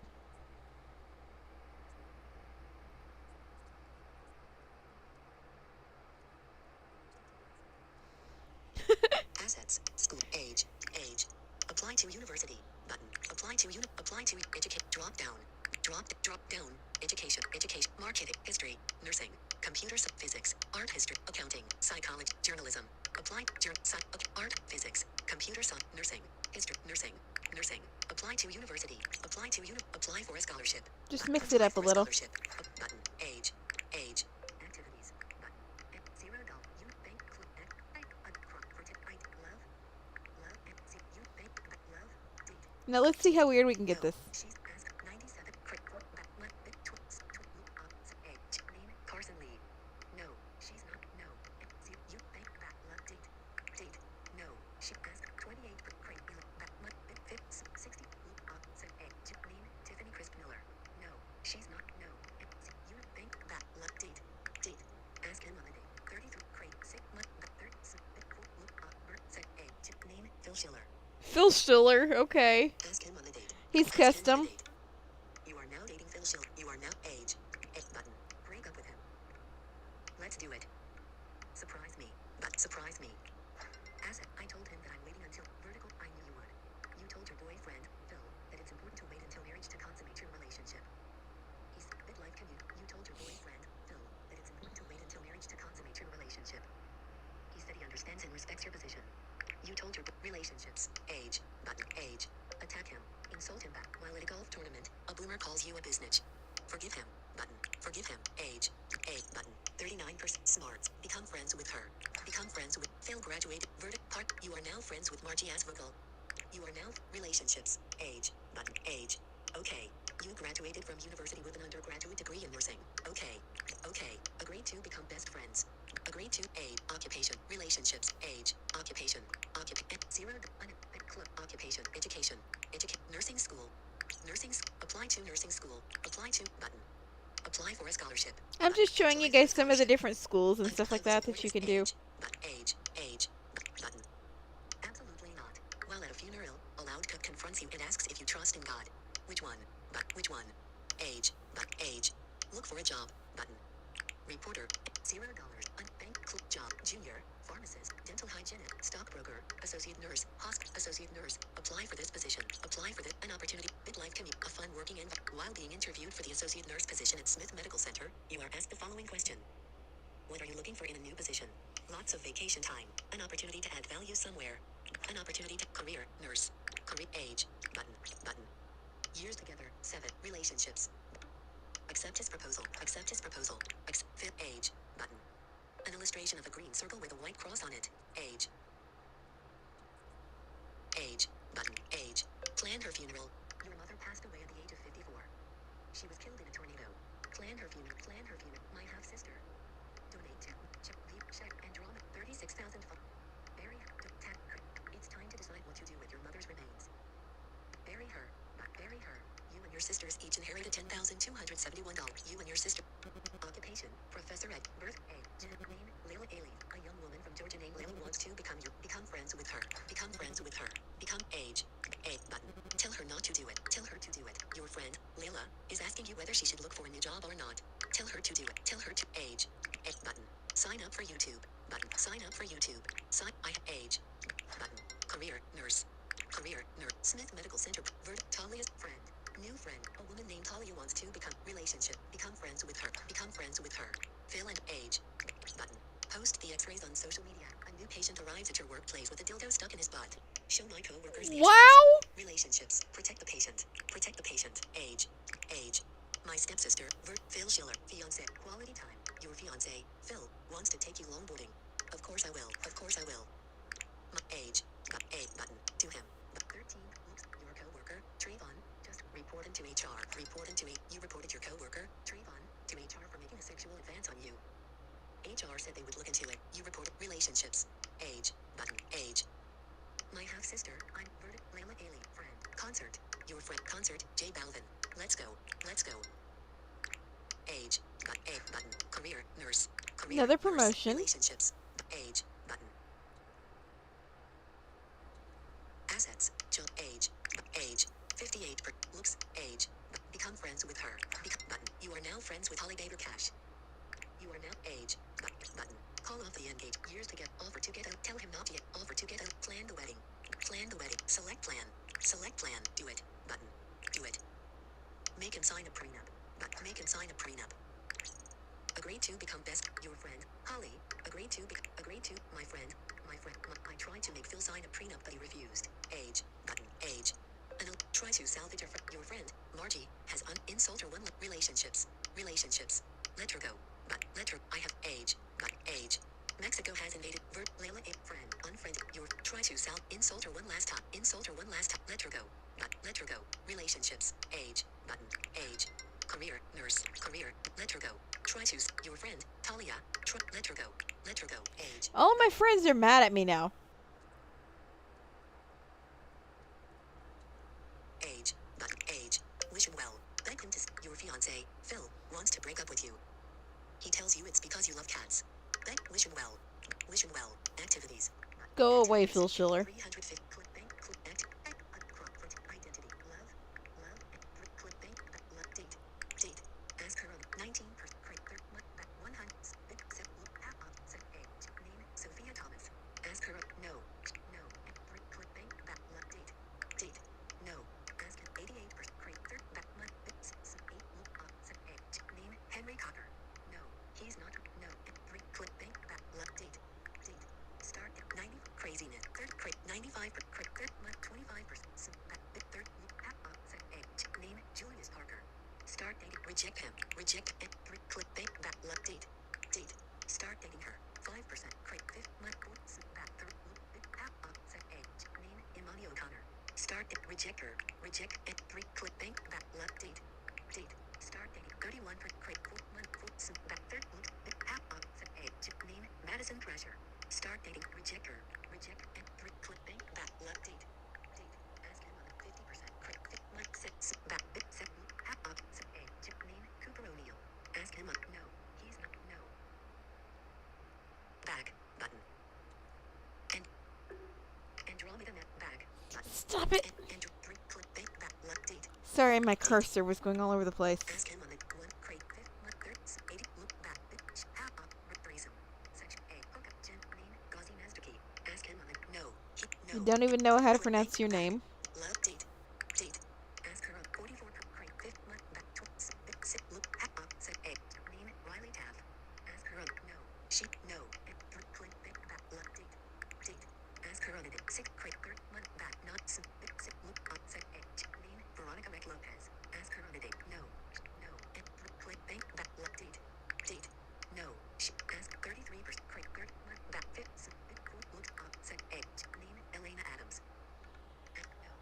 Assets. School. Age. Age. Apply to university. Button. Apply to Apply to educate. Drop down. Drop down. Education. Education. Marketing. History. Nursing. Computer. Physics. Art. History. Accounting. Psychology. Journalism. Apply. Art. Physics. Computer. Nursing. History. Nursing. Nursing. Apply to university. Apply to Apply for a scholarship. Just mix it up a little. Scholarship. Button. Age. Age. Activities. Button. $0. You bank. Now let's see how weird we can get this. She's asked 97. Carson Lee. No, she's not. No. You bank that love date. Date. No. She asked 28. 60. Tiffany Crisp Miller. No, she's not. No. You bank that love date. Date. Ask him on a date. 33. Crate. 6 month. 30. Name Phil Schiller. Phil Stiller, okay. Ask him on a date. He's Ask him on a custom. date. You are now dating Phil Schiller. You are now age. Button. Break up with him. Let's do it. Surprise me. But surprise me. I told him that I'm waiting until vertical. I knew you would. You told your boyfriend, Phil, that it's important to wait until marriage to consummate your relationship. He's bitlife commute. You told your boyfriend, Phil, that it's important to wait until marriage to consummate your relationship. He said he understands and respects your position. You told your relationships. Age. Button. Age. Attack him. Insult him back. While at a golf tournament, a boomer calls you a biznitch. Forgive him. Button. Forgive him. Age. Age. Button. 39%. Smarts. Become friends with her. Become friends with Phil. Graduated. Verdict. Part. You are now friends with Margie Asvogel. You are now relationships. Age. Button. Age. Okay. You graduated from university with an undergraduate degree in nursing. Okay. Okay. Agreed to become best friends. Agreed to. Age. Occupation. Relationships. Age. Occupation. Zero. Club. Occupation. Education. Nursing school. Apply to nursing school. Apply to. Button. Apply for a scholarship. I'm just showing you guys some of the different schools and stuff like that you can do. Age. Button. Absolutely not. While at a funeral, a loud cook confronts you and asks if you trust in God. Which one? Which one? Age. Age. Look for a job. Button. Reporter. $0. Bank job. Junior. Pharmacist. Dental hygienist. Stockbroker. Associate nurse. Associate nurse. Apply for this position. Apply for this. An opportunity. Bitlife commute. A fun working while being interviewed for the associate nurse position at Smith Medical Center, you are asked the following question. What are you looking for in a new position? Lots of vacation time. An opportunity to add value somewhere. An opportunity to career. Nurse. Career. Age. Button. Years together. 7. Relationships. Accept his proposal. Accept his proposal. Fit. Age. Button. An illustration of a green circle with a white cross on it. Age. Age. Button. Age. Plan her funeral. Your mother passed away at the age of 54. She was killed in a tornado. Plan her funeral. Plan her funeral. My half-sister. Donate to. Check and draw 36,000. Bury. It's time to decide what to do with your mother's remains. Bury her. Bury her. You and your sisters each inherited $10,271. You and your sister. Occupation, Professor Ed. Birth, age. Name, Layla Ailey. A young woman from Georgia named Layla wants to become friends with her. Become friends with her. Become age. A button. Tell her not to do it. Tell her to do it. Your friend, Layla, is asking you whether she should look for a new job or not. Tell her to do it. Tell her to age. A button. Sign up for YouTube. Button. Sign up for YouTube. Age. Button. Career, nurse. Career, nurse. Smith Medical Center. Talia's friend. New friend. A woman named Talia wants to become relationship. Become friends with her. Become friends with her. Fill and age. Button. Post the x-rays on social media. A new patient arrives at your workplace with a dildo stuck in his butt. Show my coworkers the x-rays. Wow. Relationships. Protect the patient. Protect the patient. Age. Age. My stepsister, Phil Schiller. Fiance. Quality time. Your fiance, Phil, wants to take you longboarding. Of course I will. Of course I will. My age. A button. To him. 13. Oops. Your coworker, Trayvon, just report into HR. Report into You reported your coworker, Trayvon, to HR for making a sexual advance on you. HR said they would look into it. You reported relationships. Age. Button. Age. My half-sister, I'm Layla Ailey. Friend. Concert. Your friend. Concert. J Balvin. Let's go. Let's go. Age. A button. Career. Nurse. Career. Another Nurse. promotion. Relationships. Age. Button. Assets. Job. Age. Age. 58. Looks. Age. Become friends with her. Button. You are now friends with Holly Baker Cash. You are now age. Button. Call off the engage. Years to get. Offer to get out. Tell him not to get. Offer to get out. Plan the wedding. Plan the wedding. Select plan. Select plan. Do it. Button. Do it. Make him sign a prenup. Make him sign a prenup. Agreed to become best. Your friend, Holly. Agreed to. My friend. I tried to make Phil sign a prenup, but he refused. Age. Button. Age. And try to salvage your friend, Margie, has insult her one relationships. Relationships. Let her go. But let her. I have age. But age. Mexico has invaded. Layla a friend. Unfriend. Your. Try to insult her one last time. Insult her one last time. Let her go. But let her go. Relationships. Age. Button. Age. Career. Nurse. Career. Let her go. Try to. Your friend. Talia. Let her go. Let her go. Age. All my friends are mad at me now. Age. Button. Age. Wish him well. Beg him to. Your fiance, Phil, wants to break up with you. He tells you it's because you love cats. Wish him well. Wish him well. Activities. Go away, Phil Schiller. 350. Click bank. Click identity. Love. Love. Click bank. Love. Date. Date. Ask her on 19. 100. Set. Age. Name. Sophia Thomas. Ask her. No. No. Click bank. Love. Date. Date. No. Ask him. 88. Set. Age. Name. Henry Cocker. No. He's not. No. Click bank. Love. Date. Date. Start. 90. Craziness. 95. 25%. Third. Set. Age. Name. Julius Parker. Start dating. Reject him. Reject. Click bank. Love. Date. Date. Start dating her. 5%. Fifth. Third. Set. Age. Name. Imani O'Connor. Start. Reject her. Reject. Click bank. Love. Date. Date. Start dating. 31. Third. Set. Age. Name. Madison Thrasher. Start dating. Reject her. Reject. Click bank. Love. Date. Date. Ask him on 50%. Set. Age. Name. Cooper O'Neill. Ask him on. No. He's not. No. Back. Button. And. Andromeda net. Back. Button. Stop it. And click bank. Love. Date. Sorry, my cursor was going all over the place. Ask him on the one crate. 80. Look back. Brazen. Section A. Hookup. Gen. Name. Gauzy Master Key. Ask him on the. No. No. You don't even know how to pronounce your name. Love. Date. Date. Ask her on 44. Crate. Look. Set. A. Name. Riley Taff. Ask her on. No. She. No. Click bank. Love. Date. Date. Ask her on a date. 6. Crate. Not. Look. Set. A. Name. Veronica Rick Lopez. Ask her on a date. No. No. Click bank. Love. Date. Date. No. She. Ask 33%. Crate. Look. Set. A. Name. Elena Adams. No.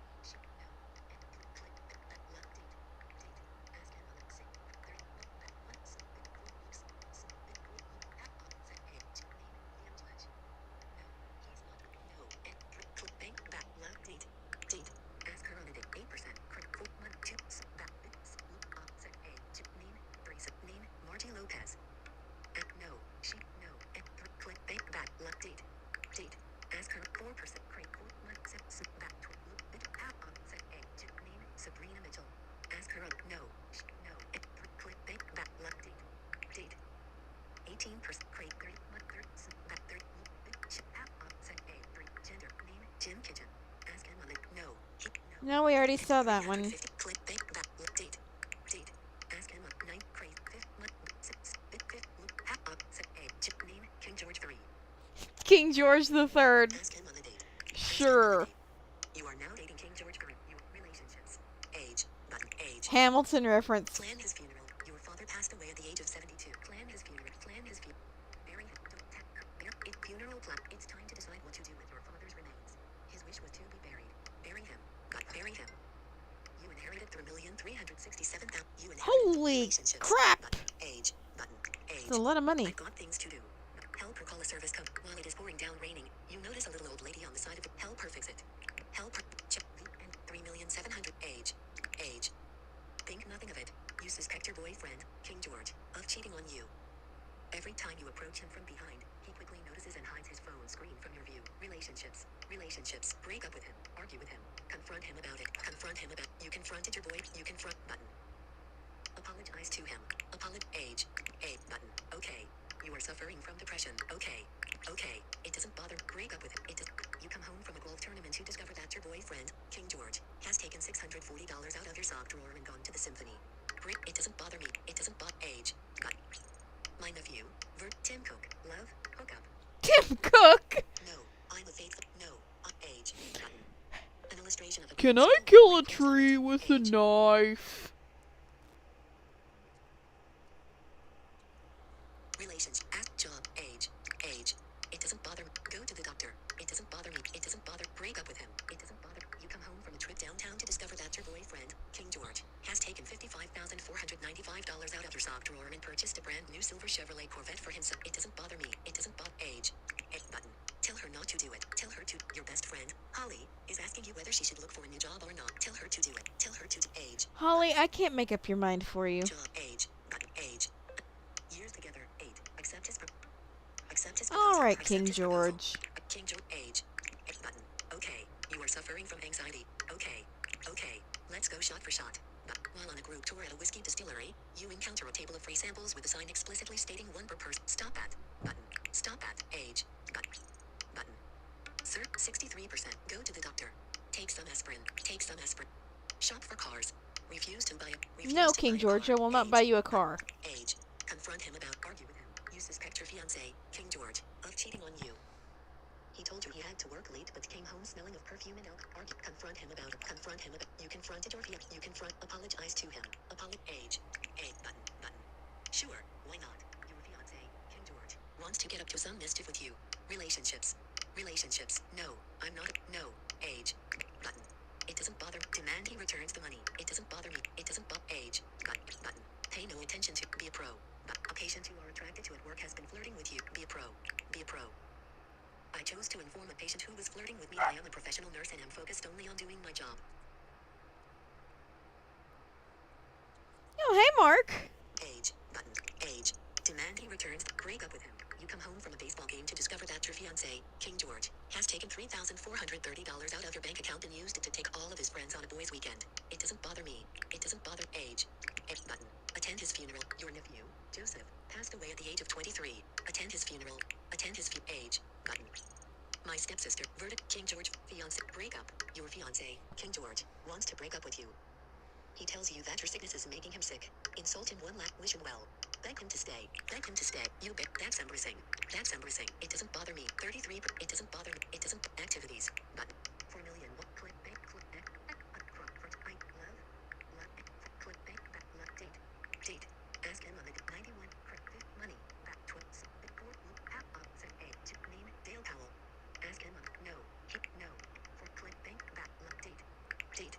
No, we already saw that one. 350. Click bank back. Date. Date. Ask him up. 9 crate. 5th month. 6. Bit 5th. Hat up. Set A. Name. King George 3. King George the Third. Ask him on the date. Ask him on the Sure. date. You are now dating King George 3. Your relationships. Age. Button. Age. Hamilton reference. Plan his funeral. Your father passed away at the age of 72. Plan his funeral. Plan his funeral. Bury him. Funeral plan. It's time to decide what to do with your father's remains. His wish was to be buried. Bury him. Got bury him. You inherited 3,367,000. You inherited Holy relationships. crap! Button. Age. Button. Age. That's a lot of money. I've got things to do. Helper call a service come. While it is pouring down raining, you notice a little old lady on the side of it. Helper fix it. Helper. Check. And 3,700,000. Age. Age. Think nothing of it. You suspect your boyfriend, King George, of cheating on you. Every time you approach him from behind, he quickly notices and hides his phone screen from your view. Relationships. Relationships. Break up with him. Argue with him. Confront him about it. Confront him about. You confronted your boy. You confront. Button. Apologize to him. Age. A. Button. Okay. You are suffering from depression. Okay. Okay. It doesn't bother. Break up with him. It does. You come home from a golf tournament to discover that your boyfriend, King George, has taken $640 out of your sock drawer and gone to the symphony. It doesn't bother me. It doesn't bother. Age. Button. My nephew, Tim Cook. Love. Hook up. Tim Cook! No. I'm a faithful. No. Age. Button. An illustration of a. Can I kill a tree with a knife? Relations. Ask job. Age. Age. It doesn't bother. Go to the doctor. It doesn't bother me. It doesn't bother. Break up with him. It doesn't bother. You come home from a trip downtown to discover that your boyfriend, King George, has taken $55,495 out of your sock drawer and purchased a brand new silver Chevrolet Corvette for himself. It doesn't bother me. It doesn't bother. Age. A button. Tell her not to do it. Tell her to. Your best friend, Holly, is asking you whether she should look for a new job or not. Tell her to do it. Tell her to. Age. Holly, I can't make up your mind for you. Job. Age. Button. Age. Years together. 8. Accept his. Accept his. Alright, Accept King his proposal. George. King George. Age. A button. Okay. You are suffering from anxiety. Okay. Okay. Let's go shot for shot. While on a group tour at a whiskey distillery, you encounter a table of free samples with a sign explicitly stating one per person. Stop at. Button. Stop at. Age. Button. Button. Sir, 63%. Go to the doctor. Take some aspirin. Take some aspirin. Shop for cars. Refuse to buy a. Refuse No, to King buy a George, car. I will not Age. buy you a car. Age. Confront him about. Argue with him. You suspect your fiancé, King George, of cheating on you. He told you he had to work late but came home smelling of perfume and alcohol. Argue. Confront him about it. Confront him about. You confronted your fiancé. You confront. Apologize to him. Age. A. Button. Button. Sure. Why not? Your fiancé, King George, wants to get up to some mischief with you. Relationships. Relationships. No. I'm not. No. Age. Button. It doesn't bother. Demand he returns the money. It doesn't bother me. It doesn't bother. Age. Button. Button. Pay no attention to. Be a pro. A patient you are attracted to at work has been flirting with you. Be a pro. Be a pro. I chose to inform a patient who was flirting with me I am a professional nurse and am focused only on doing my job. Oh, hey, Mark. Age. Button. Age. Demand he returns. Break up with him. You come home from a baseball game to discover that your fiancé, King George, has taken $3,430 out of your bank account and used it to take all of his friends on a boys' weekend. It doesn't bother me. It doesn't bother. Age. A. Button. Attend his funeral. Your nephew, Joseph, passed away at the age of 23. Attend his funeral. Attend his age. Button. My stepsister, verdict. King George, fiancé. Break up. Your fiancé, King George, wants to break up with you. He tells you that your sickness is making him sick. Insult him one last. Wish him well. Beg him to stay. Beg him to stay. You beg. That's embarrassing. That's embarrassing. It doesn't bother me. 33. It doesn't bother me. It doesn't. Activities. Button. 4 million. What? Click. Beg. Click. Beg. I love. Click. Beg. Love. Date. Date. Ask him on the 91. Money. Back. 12. Name. Dale Powell. Ask him on. No. No. For click. Bank. Back. Love. Date. Date.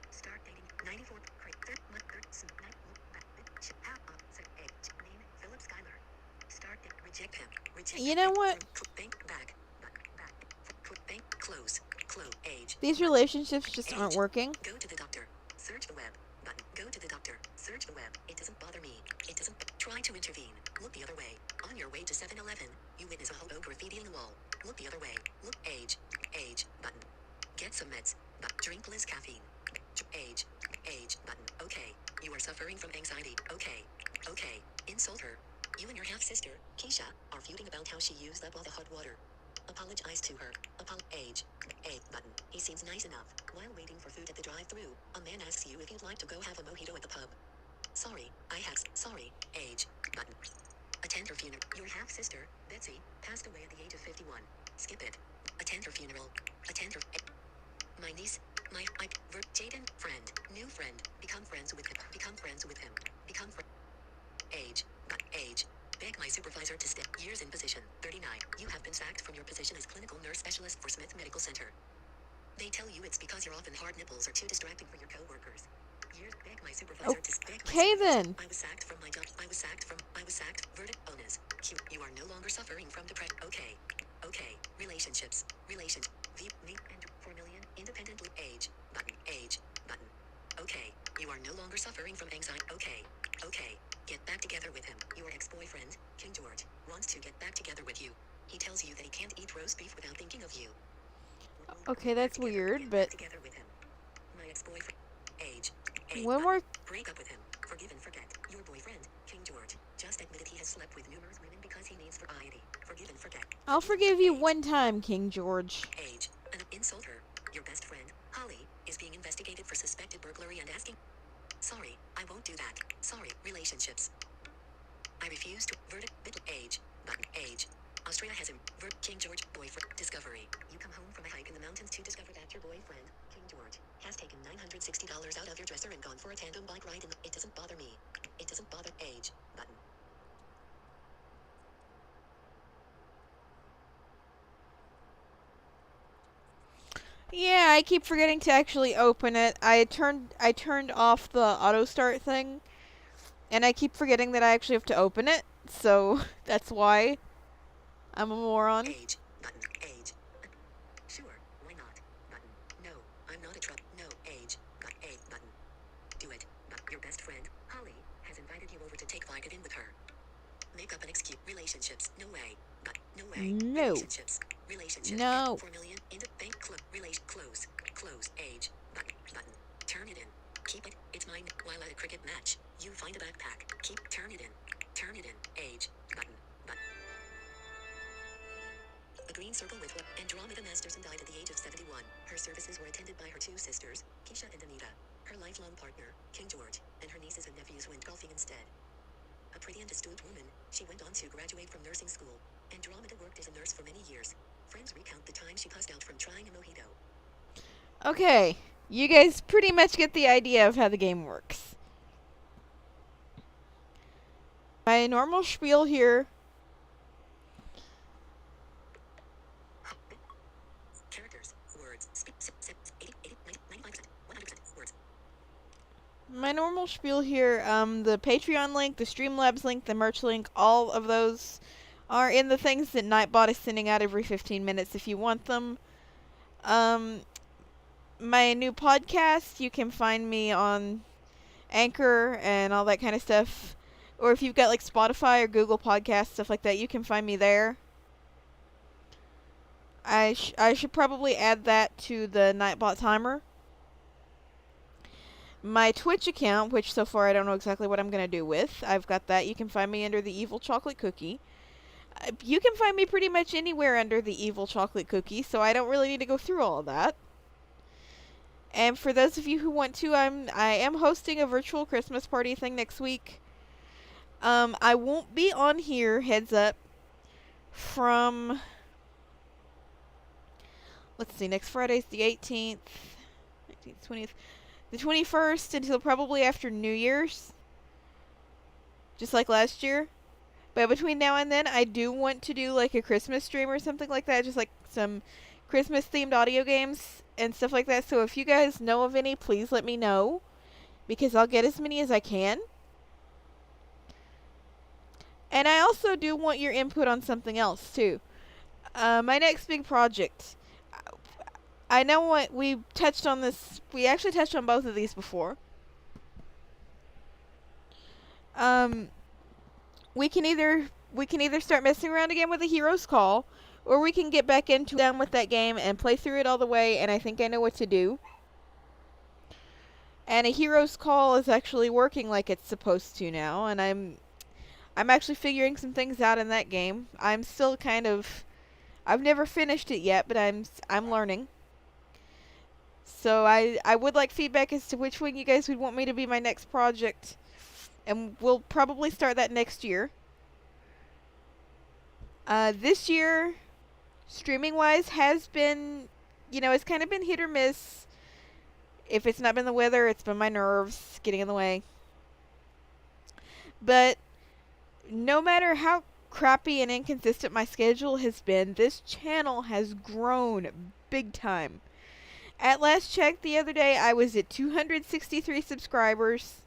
Start dating. 94. Great. Third month. Third. Night. Back. Name. Philip Schuyler. Start date. Reject him. Reject. You know what? Bank. Back. Back. Bank. Close. Close. Age. These relationships just aren't Age. working. Go to the doctor. Search the web. Button. Go to the doctor. Search the web. It doesn't bother me. It doesn't. Try to intervene. Look the other way. On your way to 7-Eleven, you witness a hobo graffiti on the wall. Look the other way. Look. Age. Age. Button. Get some meds. Drink less caffeine. Age. Age. Button. Okay. You are suffering from anxiety. Okay. Okay. Insult her. You and your half-sister, Keisha, are feuding about how she used up all the hot water. Apologize to her. Age. A button. He seems nice enough. While waiting for food at the drive-thru, a man asks you if you'd like to go have a mojito at the pub. Sorry, I have. Sorry. Age. Button. Attend her funeral. Your half-sister, Betsy, passed away at the age of 51. Skip it. Attend her funeral. Attend her. My niece. Jaden. Friend. New friend. Become friends with him. Become friends with him. Become friend. Age. Age. Beg my supervisor to step. Years in position. 39. You have been sacked from your position as clinical nurse specialist for Smith Medical Center. They tell you it's because your often hard nipples are too distracting for your coworkers. Years. Beg my supervisor to beg my Okay supervisor. then. I was sacked from my job. I was sacked. Verdict. Bonus. Q. You are no longer suffering from depression. Okay. Okay. Relationships. Relations. Me and 4 million. Independently. Age. Button. Age. Button. Okay. You are no longer suffering from anxiety. Okay. Okay. Get back together with him. Your ex-boyfriend, King George, wants to get back together with you. He tells you that he can't eat roast beef without thinking of you. Okay, that's weird, but Together with him. My ex-boyfriend. Age. one more. Break up with him. Forgive and forget. Your boyfriend, King George, just admitted he has slept with numerous women because he needs variety. Forgive and forget. I'll forgive you one time, King George. Age. An insult her. Your best friend, Holly, is being investigated for suspected burglary and asking. Sorry, I won't do that. Sorry. Relationships. I refuse to. Verdict. Age. Button. Age. Austria has him. King George. Boyfriend. Discovery. You come home from a hike in the mountains to discover that your boyfriend, King George, has taken $960 out of your dresser and gone for a tandem bike ride. It doesn't bother me. It doesn't bother. Age. Button. Yeah, I keep forgetting to actually open it. I turned off the auto start thing, and I keep forgetting that I actually have to open it. So that's why I'm a moron. Age. Button. Age. Sure. Why not? Button. No. I'm not a truck. No. Age. Age. Button. Do it. Your best friend, Holly, has invited you over to take Vicodin with her. Make up an excuse. Relationships. No way. No way. No. Relationships. Relationships. No. 4 million. Into bank. Close. Close. Age. Button. Turn it in. Keep it. It's mine. While at a cricket match, you find a backpack. Turn it in. Turn it in. Age. Button. A green circle with Andromeda Masterson died at the age of 71. Her services were attended by her 2 sisters, Keisha and Anita. Her lifelong partner, King George, and her nieces and nephews went golfing instead. A pretty and astute woman, she went on to graduate from nursing school. Andromeda worked as a nurse for many years. Friends recount the time she passed out from trying a mojito. Okay, you guys pretty much get the idea of how the game works. My normal spiel here. Characters, words, 80, 95%, 100% words. My normal spiel here, the Patreon link, the Streamlabs link, the merch link, all of those are in the things that Nightbot is sending out every 15 minutes if you want them. My new podcast, you can find me on Anchor and all that kind of stuff. Or if you've got like Spotify or Google Podcasts, stuff like that, you can find me there. I should probably add that to the Nightbot timer. My Twitch account, which so far I don't know exactly what I'm going to do with, I've got that. You can find me under the Evil Chocolate Cookie. You can find me pretty much anywhere under the Evil Chocolate Cookie, so I don't really need to go through all of that. And for those of you who want to, I am hosting a virtual Christmas party thing next week. I won't be on here, heads up, from, let's see, next Friday's the 18th, 19th, 20th, the 21st until probably after New Year's, just like last year. But between now and then, I do want to do like a Christmas stream or something like that, just like some Christmas themed audio games and stuff like that. So if you guys know of any, please let me know, because I'll get as many as I can. And I also do want your input on something else too. My next big project. I know what we touched on this. We actually touched on both of these before. We can either start messing around again with a Hero's Call, or we can get back into down with that game and play through it all the way. And I think I know what to do. And a Hero's Call is actually working like it's supposed to now, and I'm actually figuring some things out in that game. I'm still kind of I've never finished it yet, but I'm learning. So I would like feedback as to which one you guys would want me to be my next project, and we'll probably start that next year. This year, streaming wise, has been, it's kind of been hit or miss. If it's not been the weather, it's been my nerves getting in the way. But no matter how crappy and inconsistent my schedule has been, this channel has grown big time. At last check the other day, I was at 263 subscribers.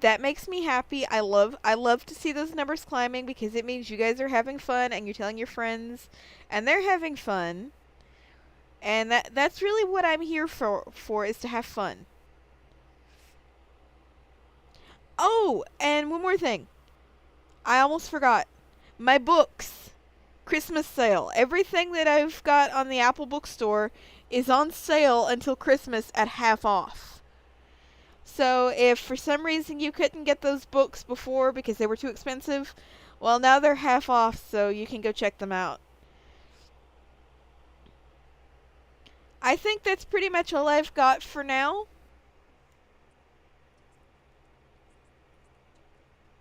That makes me happy. I love to see those numbers climbing because it means you guys are having fun and you're telling your friends and they're having fun. And that's really what I'm here for is to have fun. Oh, and one more thing. I almost forgot. My books. Christmas sale. Everything that I've got on the Apple Bookstore is on sale until Christmas at half off. So if for some reason you couldn't get those books before because they were too expensive, well, now they're half off, so you can go check them out. I think that's pretty much all I've got for now.